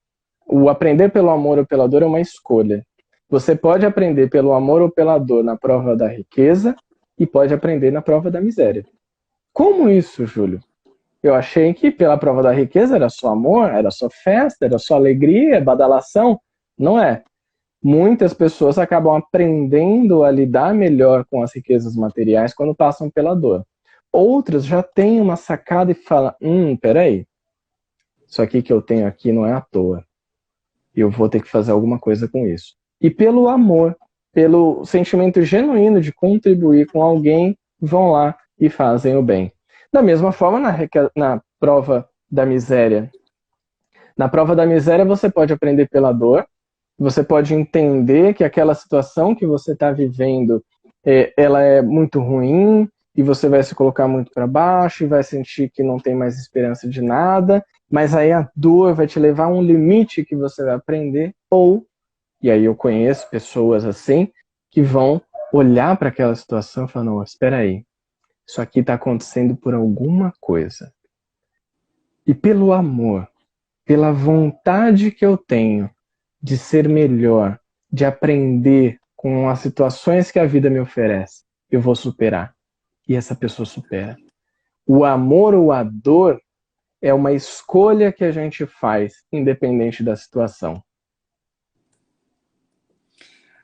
O aprender pelo amor ou pela dor é uma escolha. Você pode aprender pelo amor ou pela dor na prova da riqueza e pode aprender na prova da miséria. Como isso, Júlio? Eu achei que pela prova da riqueza era só amor, era só festa, era só alegria, badalação. Não é. Muitas pessoas acabam aprendendo a lidar melhor com as riquezas materiais quando passam pela dor. Outras já têm uma sacada e falam, peraí, isso aqui que eu tenho aqui não é à toa. Eu vou ter que fazer alguma coisa com isso. E pelo amor, pelo sentimento genuíno de contribuir com alguém, vão lá e fazem o bem. Da mesma forma, na prova da miséria. Na prova da miséria, você pode aprender pela dor, você pode entender que aquela situação que você está vivendo, ela é muito ruim, e você vai se colocar muito para baixo, e vai sentir que não tem mais esperança de nada, mas aí a dor vai te levar a um limite que você vai aprender, e aí eu conheço pessoas assim, que vão olhar para aquela situação e falar, não, espera aí, isso aqui está acontecendo por alguma coisa. E pelo amor, pela vontade que eu tenho de ser melhor, de aprender com as situações que a vida me oferece, eu vou superar. E essa pessoa supera. O amor ou a dor é uma escolha que a gente faz, independente da situação.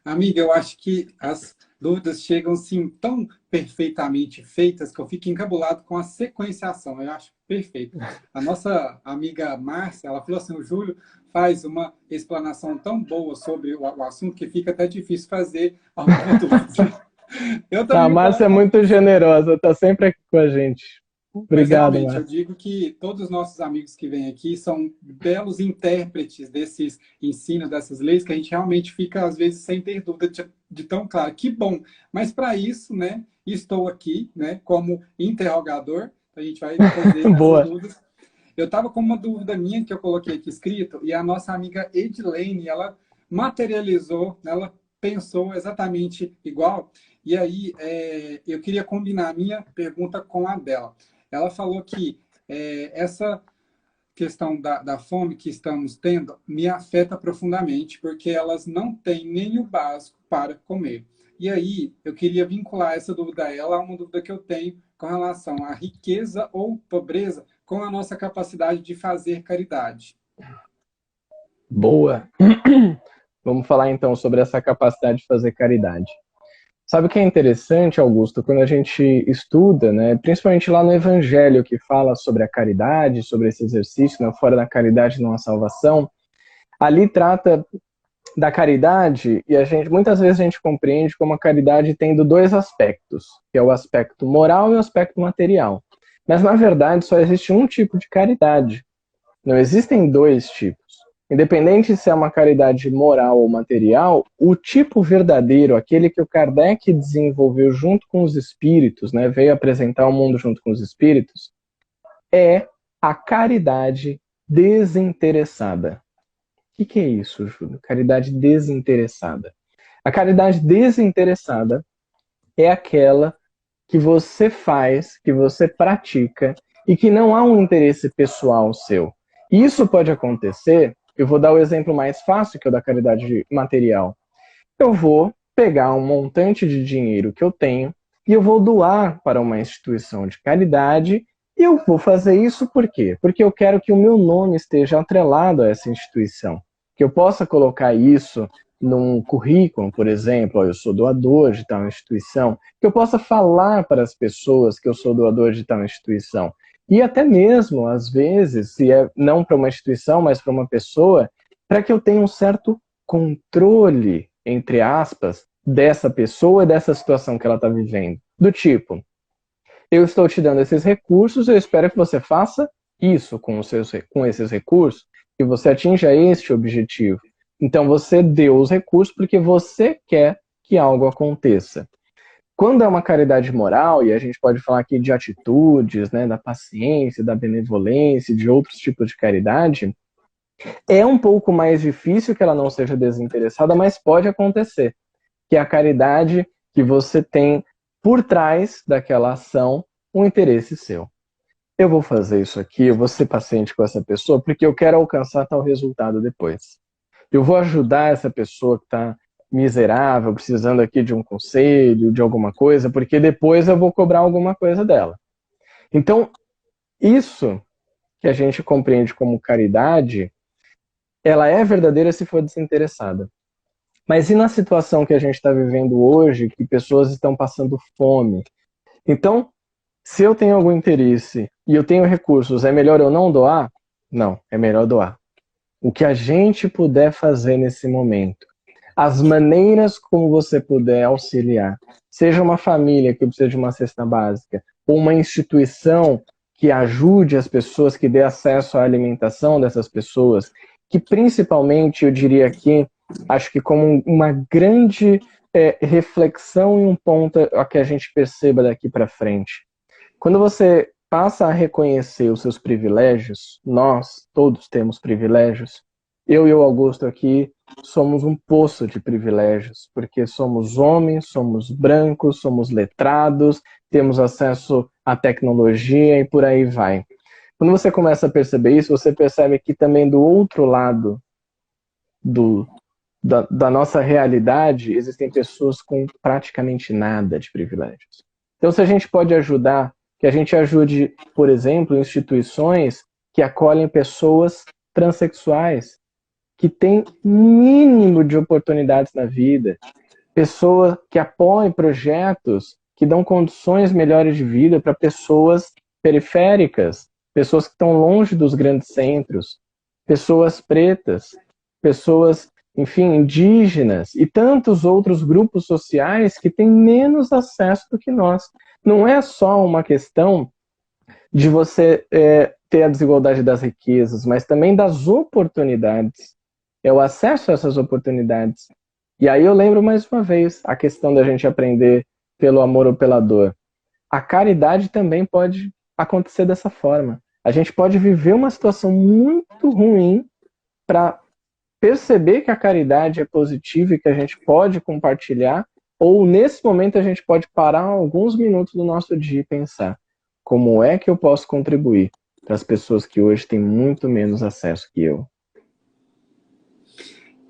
Amiga, eu acho que as dúvidas chegam assim tão perfeitamente feitas que eu fico encabulado com a sequenciação. Eu acho perfeito. A nossa amiga Márcia, ela falou assim, o Júlio faz uma explanação tão boa sobre o assunto que fica até difícil fazer alguma dúvida. Eu A também Márcia é muito generosa, está sempre aqui com a gente. Mas Obrigado, realmente, eu Márcia. digo que todos os nossos amigos que vêm aqui são belos intérpretes desses ensinos, dessas leis, que a gente realmente fica, às vezes, sem ter dúvida de tão claro. Que bom! Mas para isso, né, estou aqui, né, como interrogador, a gente vai fazer essas Boa. dúvidas. Eu estava com uma dúvida minha que eu coloquei aqui escrito, e a nossa amiga Edilene, ela materializou, ela pensou exatamente igual, e aí eu queria combinar a minha pergunta com a dela. Ela falou que essa questão da fome que estamos tendo me afeta profundamente, porque elas não têm nem o básico para comer. E aí, eu queria vincular essa dúvida a ela a uma dúvida que eu tenho com relação à riqueza ou pobreza com a nossa capacidade de fazer caridade. Boa! Vamos falar então sobre essa capacidade de fazer caridade. Sabe o que é interessante, Augusto, quando a gente estuda, né, principalmente lá no Evangelho, que fala sobre a caridade, sobre esse exercício, né, fora da caridade não há salvação, ali trata da caridade e muitas vezes a gente compreende como a caridade tendo dois aspectos, que é o aspecto moral e o aspecto material. Mas, na verdade, só existe um tipo de caridade. Não existem dois tipos. Independente se é uma caridade moral ou material, o tipo verdadeiro, aquele que o Kardec desenvolveu junto com os espíritos, né, veio apresentar o mundo junto com os espíritos, é a caridade desinteressada. O que é isso, Júlio? Caridade desinteressada. A caridade desinteressada é aquela que você faz, que você pratica e que não há um interesse pessoal seu. Isso pode acontecer, eu vou dar o exemplo mais fácil, que é o da caridade material. Eu vou pegar um montante de dinheiro que eu tenho e eu vou doar para uma instituição de caridade e eu vou fazer isso por quê? Porque eu quero que o meu nome esteja atrelado a essa instituição. Que eu possa colocar isso num currículo, por exemplo, eu sou doador de tal instituição, que eu possa falar para as pessoas que eu sou doador de tal instituição. E até mesmo, às vezes, se é não para uma instituição, mas para uma pessoa, para que eu tenha um certo controle, entre aspas, dessa pessoa e dessa situação que ela está vivendo. Do tipo, eu estou te dando esses recursos, eu espero que você faça isso com esses recursos, que você atinja este objetivo. Então você deu os recursos porque você quer que algo aconteça. Quando é uma caridade moral, e a gente pode falar aqui de atitudes, né, da paciência, da benevolência, de outros tipos de caridade, é um pouco mais difícil que ela não seja desinteressada, mas pode acontecer. Que é a caridade que você tem por trás daquela ação um interesse seu. Eu vou fazer isso aqui, eu vou ser paciente com essa pessoa porque eu quero alcançar tal resultado depois. Eu vou ajudar essa pessoa que está miserável, precisando aqui de um conselho, de alguma coisa, porque depois eu vou cobrar alguma coisa dela. Então, isso que a gente compreende como caridade, ela é verdadeira se for desinteressada. Mas e na situação que a gente está vivendo hoje, que pessoas estão passando fome? Então, se eu tenho algum interesse e eu tenho recursos, é melhor eu não doar? Não, é melhor doar. O que a gente puder fazer nesse momento, as maneiras como você puder auxiliar, seja uma família que precisa de uma cesta básica, ou uma instituição que ajude as pessoas, que dê acesso à alimentação dessas pessoas, que principalmente, eu diria aqui, acho que como uma grande reflexão e um ponto a que a gente perceba daqui para frente. Quando você passa a reconhecer os seus privilégios, nós todos temos privilégios, eu e o Augusto aqui somos um poço de privilégios, porque somos homens, somos brancos, somos letrados, temos acesso à tecnologia e por aí vai. Quando você começa a perceber isso, você percebe que também do outro lado da nossa realidade existem pessoas com praticamente nada de privilégios. Então, se a gente pode ajudar, que a gente ajude, por exemplo, instituições que acolhem pessoas transexuais, que têm mínimo de oportunidades na vida, pessoas que apoiem projetos que dão condições melhores de vida para pessoas periféricas, pessoas que estão longe dos grandes centros, pessoas pretas, pessoas, enfim, indígenas e tantos outros grupos sociais que têm menos acesso do que nós. Não é só uma questão de você ter a desigualdade das riquezas, mas também das oportunidades. É o acesso a essas oportunidades. E aí eu lembro mais uma vez a questão da gente aprender pelo amor ou pela dor. A caridade também pode acontecer dessa forma. A gente pode viver uma situação muito ruim para perceber que a caridade é positiva e que a gente pode compartilhar, ou nesse momento a gente pode parar alguns minutos do nosso dia e pensar: como é que eu posso contribuir para as pessoas que hoje têm muito menos acesso que eu?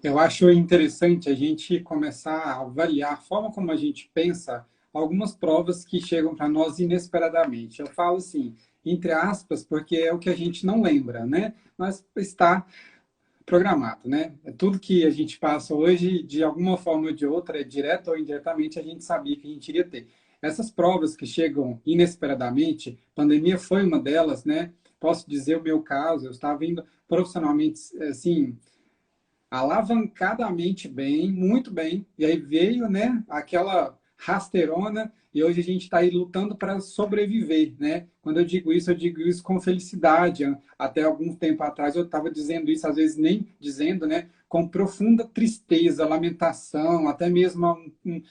Eu acho interessante a gente começar a avaliar a forma como a gente pensa algumas provas que chegam para nós inesperadamente. Eu falo assim, entre aspas, porque é o que a gente não lembra, né? Mas está programado, né? É tudo que a gente passa hoje, de alguma forma ou de outra, direto ou indiretamente, a gente sabia que a gente iria ter. Essas provas que chegam inesperadamente, pandemia foi uma delas, né? Posso dizer o meu caso, eu estava indo profissionalmente, assim, alavancadamente bem, muito bem, e aí veio, né, aquela rasteirona, e hoje a gente está aí lutando para sobreviver, né? Quando eu digo isso com felicidade. Até algum tempo atrás eu estava dizendo isso, às vezes nem dizendo, né? Com profunda tristeza, lamentação, até mesmo um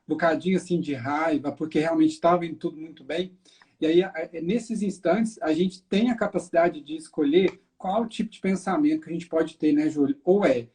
bocadinho assim de raiva, porque realmente estava indo tudo muito bem. E aí, nesses instantes, a gente tem a capacidade de escolher qual tipo de pensamento que a gente pode ter, né, Júlio? Ou é,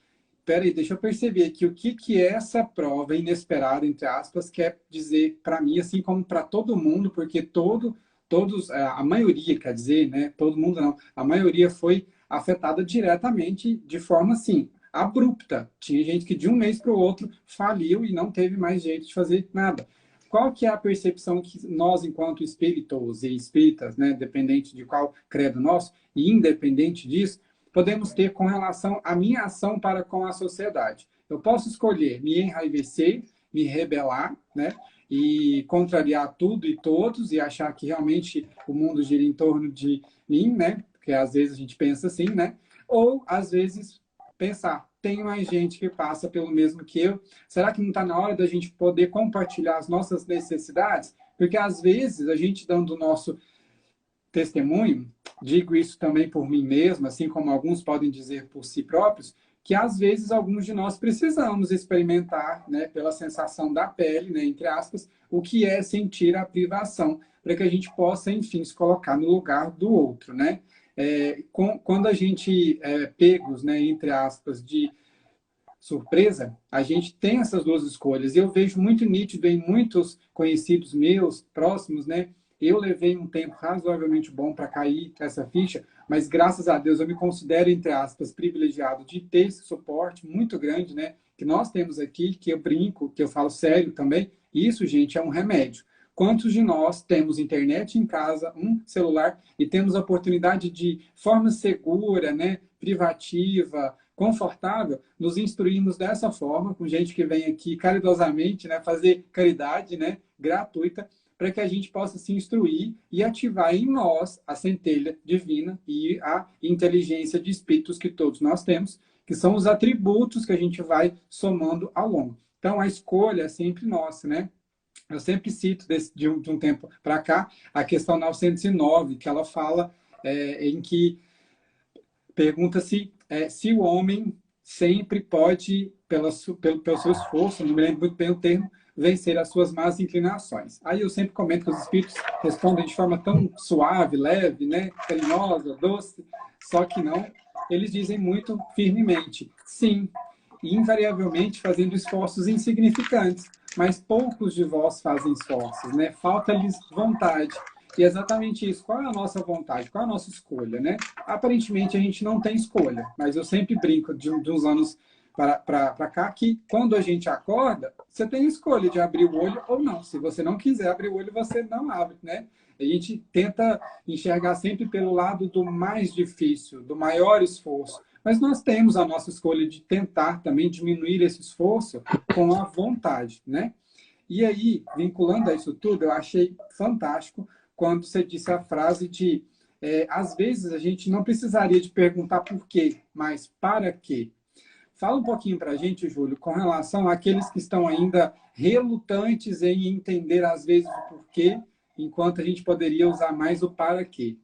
peraí, deixa eu perceber aqui o que, que é essa prova inesperada, entre aspas, quer dizer para mim, assim como para todo mundo, porque todos, a maioria, quer dizer, né, todo mundo não, a maioria foi afetada diretamente de forma, assim, abrupta. Tinha gente que de um mês para o outro faliu e não teve mais jeito de fazer nada. Qual que é a percepção que nós, enquanto espíritos e espíritas, né, dependente de qual credo nosso, e independente disso, podemos ter com relação à minha ação para com a sociedade? Eu posso escolher me enraivecer, me rebelar, né, e contrariar tudo e todos e achar que realmente o mundo gira em torno de mim, né, porque às vezes a gente pensa assim, né, ou às vezes pensar, tem mais gente que passa pelo mesmo que eu. Será que não está na hora da gente poder compartilhar as nossas necessidades? Porque às vezes a gente dando o nosso testemunho, digo isso também por mim mesmo, assim como alguns podem dizer por si próprios, que às vezes alguns de nós precisamos experimentar, né, pela sensação da pele, né, entre aspas, o que é sentir a privação, para que a gente possa, enfim, se colocar no lugar do outro, né? Quando a gente é pegos, né, entre aspas, de surpresa, a gente tem essas duas escolhas. Eu vejo muito nítido em muitos conhecidos meus, próximos, né? Eu levei um tempo razoavelmente bom para cair essa ficha, mas graças a Deus eu me considero, entre aspas, privilegiado de ter esse suporte muito grande, né? Que nós temos aqui, que eu brinco, que eu falo sério também. Isso, gente, é um remédio. Quantos de nós temos internet em casa, um celular, e temos a oportunidade de forma segura, né, privativa, confortável, nos instruirmos dessa forma, com gente que vem aqui caridosamente, né, fazer caridade, né, gratuita, para que a gente possa se instruir e ativar em nós a centelha divina e a inteligência de espíritos que todos nós temos, que são os atributos que a gente vai somando ao longo. Então, a escolha é sempre nossa, né? Eu sempre cito de um tempo para cá a questão 909, que ela fala em que pergunta-se se o homem sempre pode, pelo seu esforço, não me lembro muito bem o termo, vencer as suas más inclinações. Aí eu sempre comento que os espíritos respondem de forma tão suave, leve, né, carinhosa, doce, só que não. Eles dizem muito firmemente, sim, e invariavelmente fazendo esforços insignificantes, mas poucos de vós fazem esforços, né? Falta-lhes vontade. E é exatamente isso. Qual é a nossa vontade? Qual é a nossa escolha, né? Aparentemente a gente não tem escolha, mas eu sempre brinco de uns anos para cá que quando a gente acorda, você tem escolha de abrir o olho ou não. Se você não quiser abrir o olho, você não abre, né? A gente tenta enxergar sempre pelo lado do mais difícil, do maior esforço. Mas nós temos a nossa escolha de tentar também diminuir esse esforço com a vontade, né? E aí, vinculando a isso tudo, eu achei fantástico quando você disse a frase de às vezes a gente não precisaria de perguntar por quê, mas para quê. Fala um pouquinho para a gente, Júlio, com relação àqueles que estão ainda relutantes em entender, às vezes, o porquê, enquanto a gente poderia usar mais o para quê.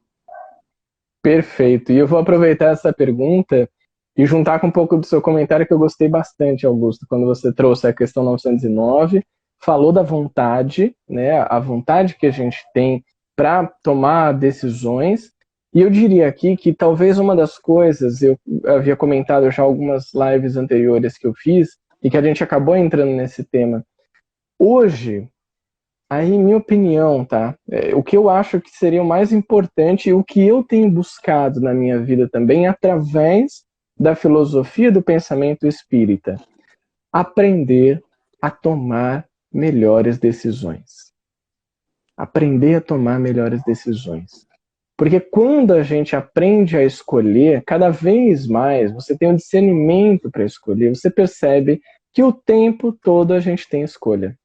Perfeito. E eu vou aproveitar essa pergunta e juntar com um pouco do seu comentário que eu gostei bastante, Augusto, quando você trouxe a questão 909, falou da vontade, né, a vontade que a gente tem para tomar decisões. E eu diria aqui que talvez uma das coisas, eu havia comentado já algumas lives anteriores que eu fiz, e que a gente acabou entrando nesse tema. Hoje, aí, minha opinião, tá? O que eu acho que seria o mais importante e o que eu tenho buscado na minha vida também, através da filosofia do pensamento espírita? Aprender a tomar melhores decisões. Aprender a tomar melhores decisões. Porque quando a gente aprende a escolher, cada vez mais você tem um discernimento para escolher, você percebe que o tempo todo a gente tem escolha.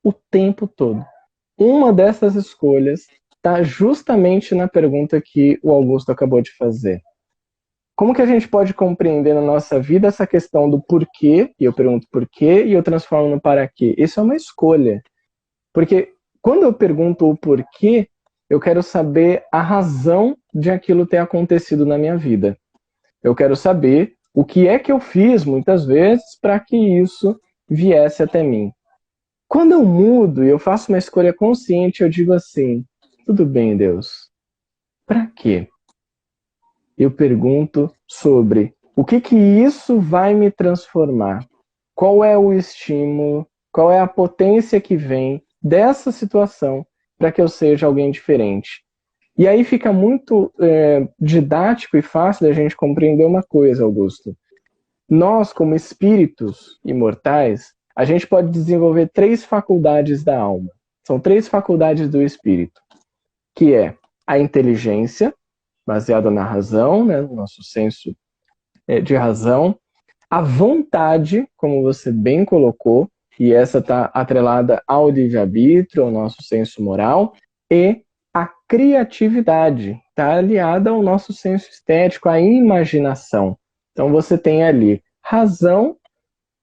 O tempo todo. Uma dessas escolhas está justamente na pergunta que o Augusto acabou de fazer. Como que a gente pode compreender na nossa vida essa questão do porquê, e eu pergunto porquê, e eu transformo no para quê? Isso é uma escolha. Porque quando eu pergunto o porquê, eu quero saber a razão de aquilo ter acontecido na minha vida. Eu quero saber o que é que eu fiz, muitas vezes, para que isso viesse até mim. Quando eu mudo e eu faço uma escolha consciente, eu digo assim, tudo bem, Deus, para quê? Eu pergunto sobre o que isso vai me transformar? Qual é o estímulo? Qual é a potência que vem dessa situação para que eu seja alguém diferente? E aí fica muito didático e fácil da gente compreender uma coisa, Augusto. Nós, como espíritos imortais, a gente pode desenvolver 3 faculdades da alma. São 3 faculdades do espírito, que é a inteligência, baseada na razão, né, no nosso senso de razão, a vontade, como você bem colocou, e essa está atrelada ao livre-arbítrio, ao nosso senso moral, e a criatividade, está aliada ao nosso senso estético, à imaginação. Então você tem ali razão,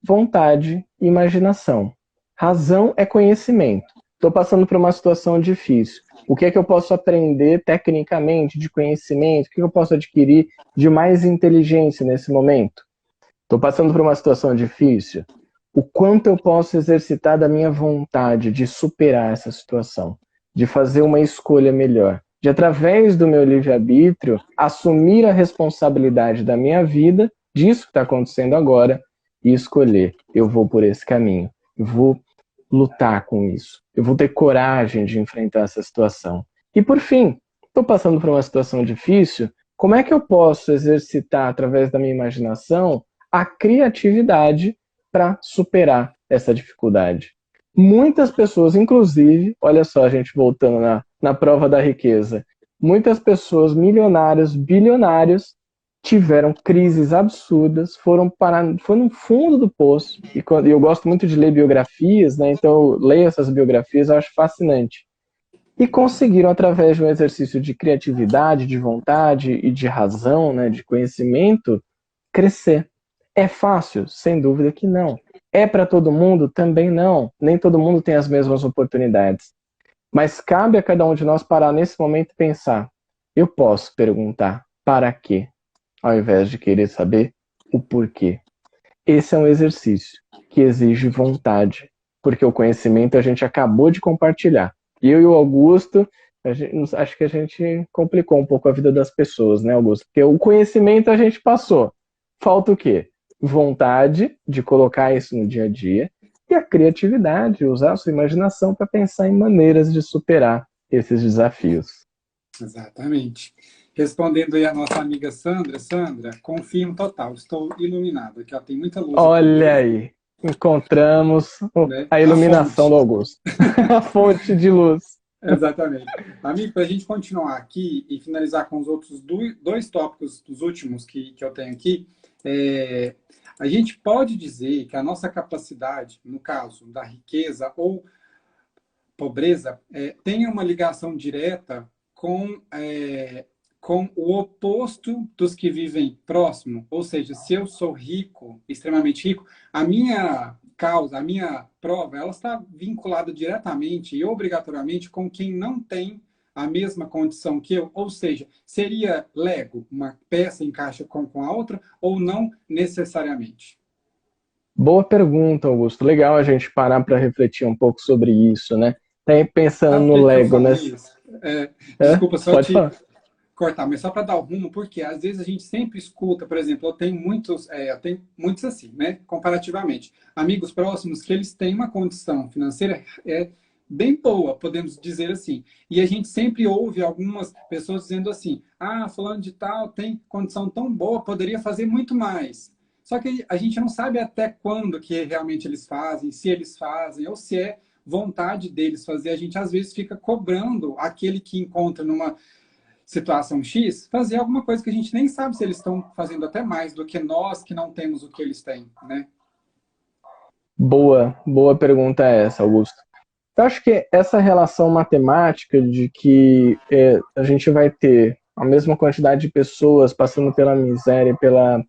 vontade e imaginação. Razão é conhecimento. Estou passando por uma situação difícil. O que é que eu posso aprender tecnicamente de conhecimento? O que eu posso adquirir de mais inteligência nesse momento? Estou passando por uma situação difícil. O quanto eu posso exercitar da minha vontade de superar essa situação, de fazer uma escolha melhor, de através do meu livre-arbítrio assumir a responsabilidade da minha vida, disso que está acontecendo agora, e escolher, eu vou por esse caminho, eu vou lutar com isso, eu vou ter coragem de enfrentar essa situação. E por fim, estou passando por uma situação difícil, como é que eu posso exercitar através da minha imaginação a criatividade para superar essa dificuldade? Muitas pessoas, inclusive, olha só a gente voltando na prova da riqueza, muitas pessoas milionários, bilionários, tiveram crises absurdas, foram no fundo do poço, e eu gosto muito de ler biografias, né, então eu leio essas biografias, eu acho fascinante. E conseguiram, através de um exercício de criatividade, de vontade e de razão, né, de conhecimento, crescer. É fácil? Sem dúvida que não. É para todo mundo? Também não. Nem todo mundo tem as mesmas oportunidades. Mas cabe a cada um de nós parar nesse momento e pensar, eu posso perguntar para quê? Ao invés de querer saber o porquê. Esse é um exercício que exige vontade, porque o conhecimento a gente acabou de compartilhar. Eu e o Augusto, acho que a gente complicou um pouco a vida das pessoas, né, Augusto? Porque o conhecimento a gente passou. Falta o quê? Vontade de colocar isso no dia a dia e a criatividade, usar a sua imaginação para pensar em maneiras de superar esses desafios. Exatamente. Respondendo aí a nossa amiga Sandra, confirmo total, estou iluminado, aqui ó, tem muita luz. Olha aí, encontramos né? a iluminação do Augusto, a fonte de luz. Exatamente. Amigo, para a gente continuar aqui e finalizar com os outros 2 tópicos, dos últimos que eu tenho aqui, a gente pode dizer que a nossa capacidade, no caso da riqueza ou pobreza, tem uma ligação direta com o oposto dos que vivem próximo. Ou seja, se eu sou rico, extremamente rico, a minha causa, a minha prova, ela está vinculada diretamente e obrigatoriamente com quem não tem a mesma condição que eu. Ou seja, seria Lego, uma peça encaixa com a outra, ou não necessariamente? Boa pergunta, Augusto. Legal a gente parar para refletir um pouco sobre isso, né? Pensando Sabe por no que eu Lego, né? falei isso? Desculpa, só Pode te falar. cortar, mas só para dar o rumo, porque às vezes a gente sempre escuta, por exemplo, eu tenho muitos assim, né, comparativamente, amigos próximos que eles têm uma condição financeira bem boa, podemos dizer assim. E a gente sempre ouve algumas pessoas dizendo assim, ah, fulano de tal tem condição tão boa, poderia fazer muito mais. Só que a gente não sabe até quando que realmente eles fazem, se eles fazem, ou se é vontade deles fazer. A gente às vezes fica cobrando aquele que encontra numa situação X, fazer alguma coisa que a gente nem sabe se eles estão fazendo até mais do que nós que não temos o que eles têm, né? Boa pergunta essa, Augusto. Eu acho que essa relação matemática de que a gente vai ter a mesma quantidade de pessoas passando pela miséria, pela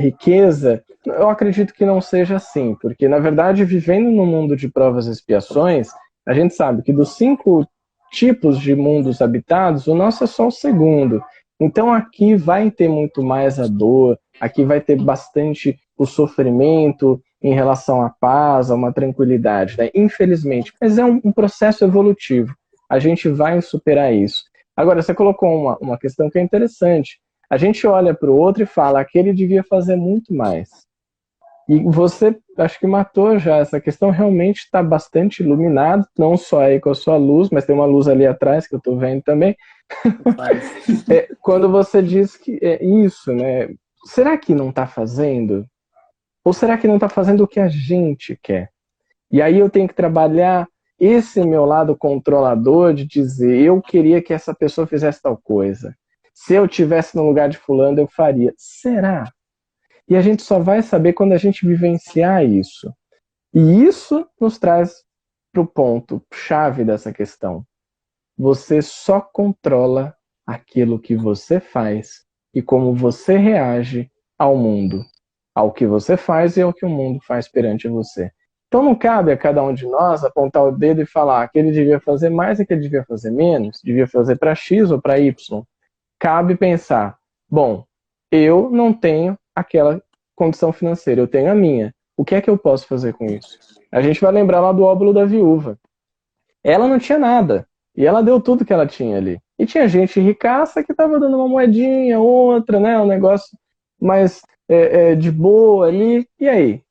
riqueza, eu acredito que não seja assim, porque, na verdade, vivendo no mundo de provas e expiações, a gente sabe que dos 5 tipos de mundos habitados, o nosso é só o segundo. Então, aqui vai ter muito mais a dor, aqui vai ter bastante o sofrimento em relação à paz, a uma tranquilidade, né? Infelizmente. Mas é um processo evolutivo. A gente vai superar isso. Agora, você colocou uma questão que é interessante. A gente olha para o outro e fala, aquele devia fazer muito mais. E você, acho que matou já essa questão, realmente está bastante iluminado, não só aí com a sua luz, mas tem uma luz ali atrás que eu estou vendo também. Quando você diz que é isso, né? Será que não está fazendo? Ou será que não está fazendo o que a gente quer? E aí eu tenho que trabalhar esse meu lado controlador de dizer, eu queria que essa pessoa fizesse tal coisa. Se eu tivesse no lugar de fulano, eu faria. Será? E a gente só vai saber quando a gente vivenciar isso. E isso nos traz para o ponto chave dessa questão. Você só controla aquilo que você faz e como você reage ao mundo, ao que você faz e ao que o mundo faz perante você. Então não cabe a cada um de nós apontar o dedo e falar que ele devia fazer mais e que ele devia fazer menos, devia fazer para X ou para Y. Cabe pensar, bom, eu não tenho aquela condição financeira, eu tenho a minha. O que é que eu posso fazer com isso? A gente vai lembrar lá do óbolo da viúva. Ela não tinha nada, e ela deu tudo que ela tinha ali. E tinha gente ricaça que estava dando uma moedinha, outra, né, um negócio mais de boa ali. E aí?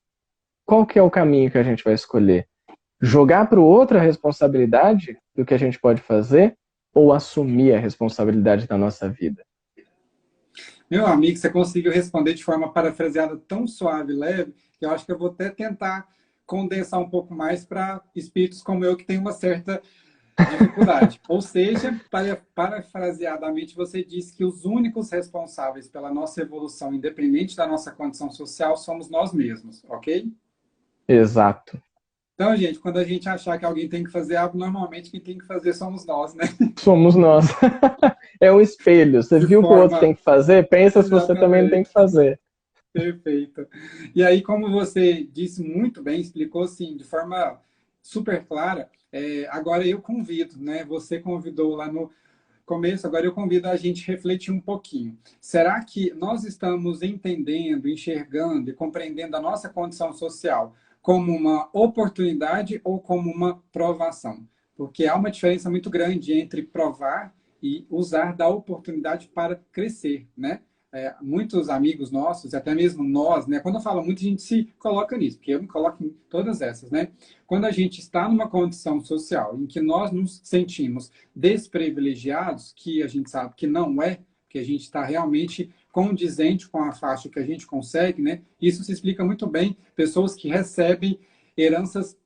Qual que é o caminho que a gente vai escolher? Jogar para o outro a responsabilidade do que a gente pode fazer ou assumir a responsabilidade da nossa vida? Meu amigo, você conseguiu responder de forma parafraseada tão suave e leve, que eu acho que eu vou até tentar condensar um pouco mais para espíritos como eu, que tem uma certa dificuldade. Ou seja, parafraseadamente, você disse que os únicos responsáveis pela nossa evolução, independente da nossa condição social, somos nós mesmos, ok? Exato. Então, gente, quando a gente achar que alguém tem que fazer algo, normalmente quem tem que fazer somos nós, né? Somos nós. É um espelho. Você De viu que o outro forma... tem que fazer? Pensa se você também não tem Exatamente. que fazer. Perfeito. E aí, como você disse muito bem, explicou assim, de forma super clara, agora eu convido, né? Você convidou lá no começo, agora eu convido a gente refletir um pouquinho. Será que nós estamos entendendo, enxergando e compreendendo a nossa condição social como uma oportunidade ou como uma provação? Porque há uma diferença muito grande entre provar e usar da oportunidade para crescer, né? Muitos amigos nossos, e até mesmo nós, né? Quando eu falo muito, a gente se coloca nisso, porque eu me coloco em todas essas, né? Quando a gente está numa condição social em que nós nos sentimos desprivilegiados, que a gente sabe que não é, que a gente está realmente condizente com a faixa que a gente consegue, né? Isso se explica muito bem. Pessoas que recebem heranças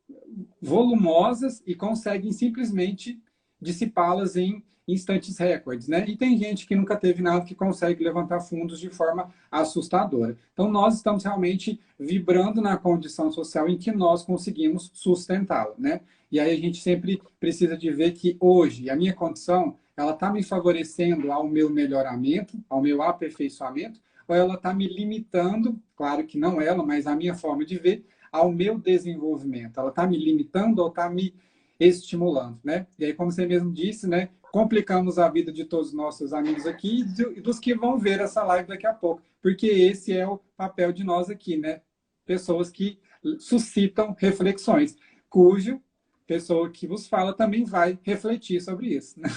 volumosas e conseguem simplesmente dissipá-las em instantes recordes, né? E tem gente que nunca teve nada que consegue levantar fundos de forma assustadora. Então, nós estamos realmente vibrando na condição social em que nós conseguimos sustentá-la, né? E aí a gente sempre precisa de ver que hoje a minha condição, ela está me favorecendo ao meu melhoramento, ao meu aperfeiçoamento, ou ela está me limitando, claro que não ela, mas a minha forma de ver, ao meu desenvolvimento. Ela está me limitando ou está me estimulando, né? E aí, como você mesmo disse, né? Complicamos a vida de todos os nossos amigos aqui e dos que vão ver essa live daqui a pouco, porque esse é o papel de nós aqui, né? Pessoas que suscitam reflexões, cujo pessoa que vos fala também vai refletir sobre isso, né?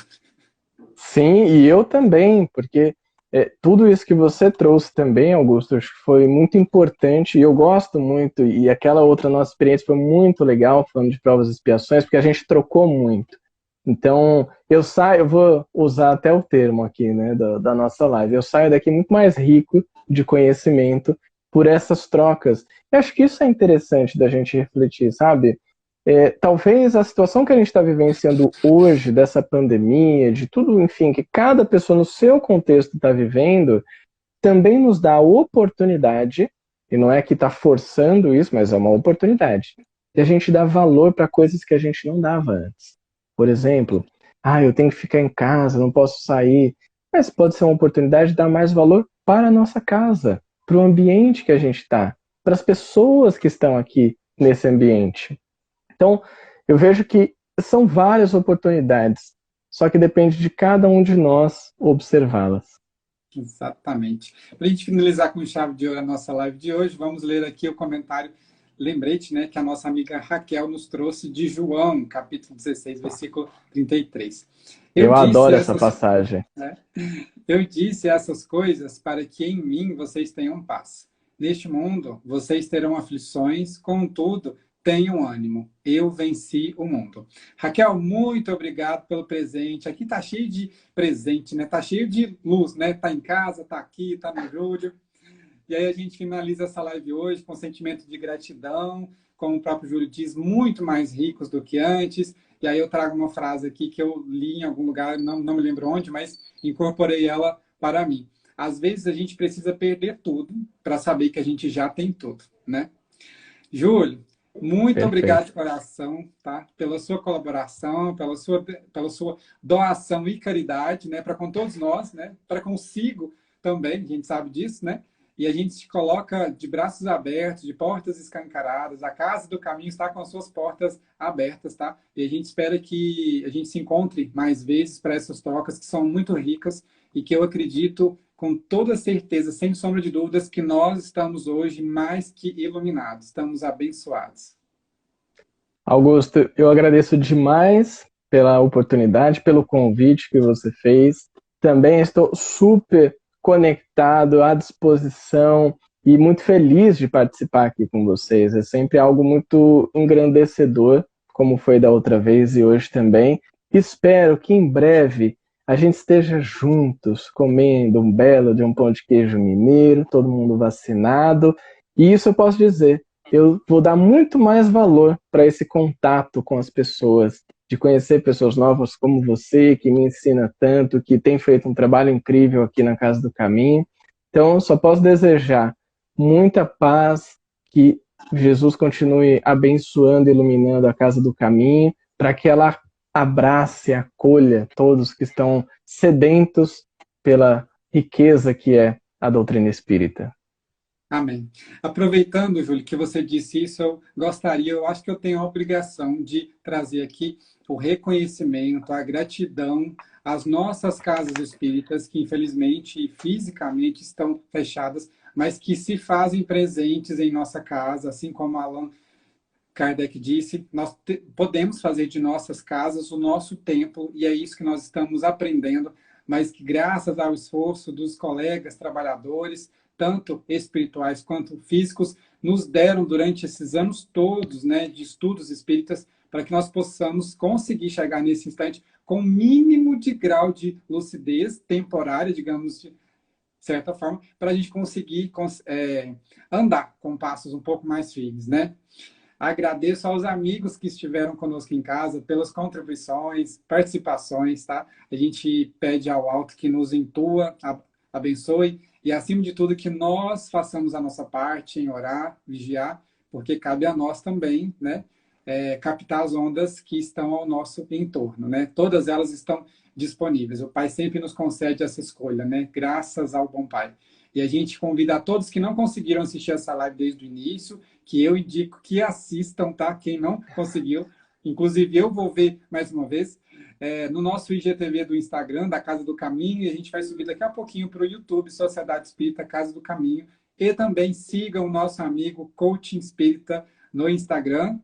Sim, e eu também, porque tudo isso que você trouxe também, Augusto, acho que foi muito importante e eu gosto muito, e aquela outra nossa experiência foi muito legal, falando de provas e expiações, porque a gente trocou muito. Então, eu vou usar até o termo aqui, né, da nossa live, eu saio daqui muito mais rico de conhecimento por essas trocas. Eu acho que isso é interessante da gente refletir, sabe? Talvez a situação que a gente está vivenciando hoje, dessa pandemia, de tudo, enfim, que cada pessoa no seu contexto está vivendo, também nos dá a oportunidade, e não é que está forçando isso, mas é uma oportunidade, de a gente dar valor para coisas que a gente não dava antes. Por exemplo, eu tenho que ficar em casa, não posso sair. Mas pode ser uma oportunidade de dar mais valor para a nossa casa, para o ambiente que a gente está, para as pessoas que estão aqui nesse ambiente. Então, eu vejo que são várias oportunidades, só que depende de cada um de nós observá-las. Exatamente. Para a gente finalizar com chave de ouro a nossa live de hoje, vamos ler aqui o comentário, lembrete, né, que a nossa amiga Raquel nos trouxe de João, capítulo 16, versículo 33. Eu adoro essa passagem. Eu disse essas coisas para que em mim vocês tenham paz. Neste mundo, vocês terão aflições, contudo, tenham ânimo. Eu venci o mundo. Raquel, muito obrigado pelo presente. Aqui tá cheio de presente, né? Tá cheio de luz, né? Tá em casa, tá aqui, tá no Júlio. E aí a gente finaliza essa live hoje com sentimento de gratidão, como o próprio Júlio diz, muito mais ricos do que antes. E aí eu trago uma frase aqui que eu li em algum lugar, não me lembro onde, mas incorporei ela para mim. Às vezes a gente precisa perder tudo para saber que a gente já tem tudo, né? Júlio, muito Perfeito. Obrigado de coração, tá? Pela sua colaboração, pela sua doação e caridade, né? Para com todos nós, né? Para consigo também, a gente sabe disso, né? E a gente se coloca de braços abertos, de portas escancaradas. A Casa do Caminho está com as suas portas abertas, tá? E a gente espera que a gente se encontre mais vezes para essas trocas que são muito ricas e que eu acredito com toda certeza, sem sombra de dúvidas, que nós estamos hoje mais que iluminados, estamos abençoados. Augusto, eu agradeço demais pela oportunidade, pelo convite que você fez. Também estou super conectado, à disposição e muito feliz de participar aqui com vocês. É sempre algo muito engrandecedor, como foi da outra vez e hoje também. Espero que em breve a gente esteja juntos, comendo um belo de um pão de queijo mineiro, todo mundo vacinado. E isso eu posso dizer, eu vou dar muito mais valor para esse contato com as pessoas, de conhecer pessoas novas como você, que me ensina tanto, que tem feito um trabalho incrível aqui na Casa do Caminho. Então, só posso desejar muita paz, que Jesus continue abençoando e iluminando a Casa do Caminho, para que ela abrace e acolha todos que estão sedentos pela riqueza que é a doutrina espírita. Amém. Aproveitando, Júlio, que você disse isso, eu acho que eu tenho a obrigação de trazer aqui o reconhecimento, a gratidão às nossas casas espíritas, que infelizmente e fisicamente estão fechadas, mas que se fazem presentes em nossa casa, assim como Allan Kardec disse, nós podemos fazer de nossas casas o nosso templo, e é isso que nós estamos aprendendo, mas que graças ao esforço dos colegas trabalhadores, tanto espirituais quanto físicos, nos deram durante esses anos todos, né, de estudos espíritas, para que nós possamos conseguir chegar nesse instante com o mínimo de grau de lucidez temporária, digamos, de certa forma, para a gente conseguir andar com passos um pouco mais firmes, né? Agradeço aos amigos que estiveram conosco em casa pelas contribuições, participações, tá? A gente pede ao alto que nos intua, abençoe e, acima de tudo, que nós façamos a nossa parte em orar, vigiar, porque cabe a nós também, né? Captar as ondas que estão ao nosso entorno, né? Todas elas estão disponíveis. O Pai sempre nos concede essa escolha, né? Graças ao bom Pai. E a gente convida a todos que não conseguiram assistir essa live desde o início, que eu indico que assistam, tá? Quem não conseguiu. Inclusive, eu vou ver mais uma vez no nosso IGTV do Instagram, da Casa do Caminho, e a gente vai subir daqui a pouquinho para o YouTube, Sociedade Espírita Casa do Caminho. E também sigam o nosso amigo Coaching Espírita no Instagram.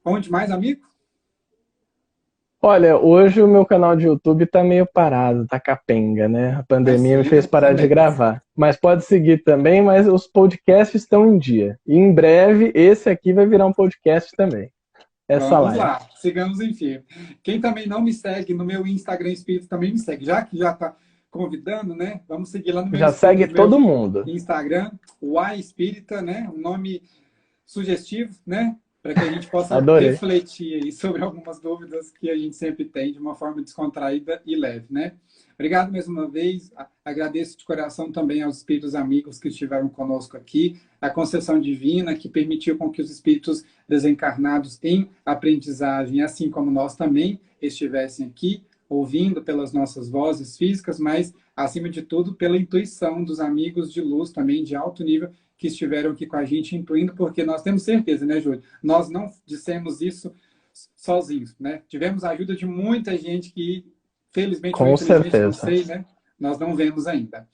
Onde mais, amigo? Olha, hoje o meu canal de YouTube tá meio parado, tá capenga, né? A Mas pandemia me fez siga parar de também. gravar. Mas pode seguir também, mas os podcasts estão em dia. E em breve esse aqui vai virar um podcast também. Essa Vamos live. lá, sigamos em firme. Quem também não me segue no meu Instagram Espírito também me segue. Já que já está convidando, né? Vamos seguir lá no meu, Já segue no meu todo mundo. Instagram, o A Espírita, né? Um nome sugestivo, né? Para que a gente possa Adorei. refletir aí sobre algumas dúvidas que a gente sempre tem de uma forma descontraída e leve, né? Obrigado mais uma vez. Agradeço de coração também aos espíritos amigos que estiveram conosco aqui, a concessão divina que permitiu com que os espíritos desencarnados em aprendizagem, assim como nós também, estivessem aqui ouvindo pelas nossas vozes físicas, mas acima de tudo pela intuição dos amigos de luz também de alto nível que estiveram aqui com a gente intuindo, porque nós temos certeza, né, Júlio? Nós não dissemos isso sozinhos, né? Tivemos a ajuda de muita gente que, felizmente ou Com infelizmente, não certeza. sei, né? Nós não vemos ainda.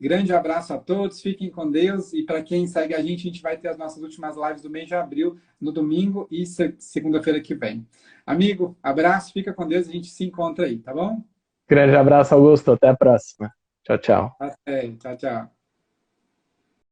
Grande abraço a todos, fiquem com Deus. E para quem segue a gente vai ter as nossas últimas lives do mês de abril, no domingo e segunda-feira que vem. Amigo, abraço, fica com Deus, a gente se encontra aí, tá bom? Grande abraço, Augusto. Até a próxima. Tchau, tchau. Até, tchau, tchau.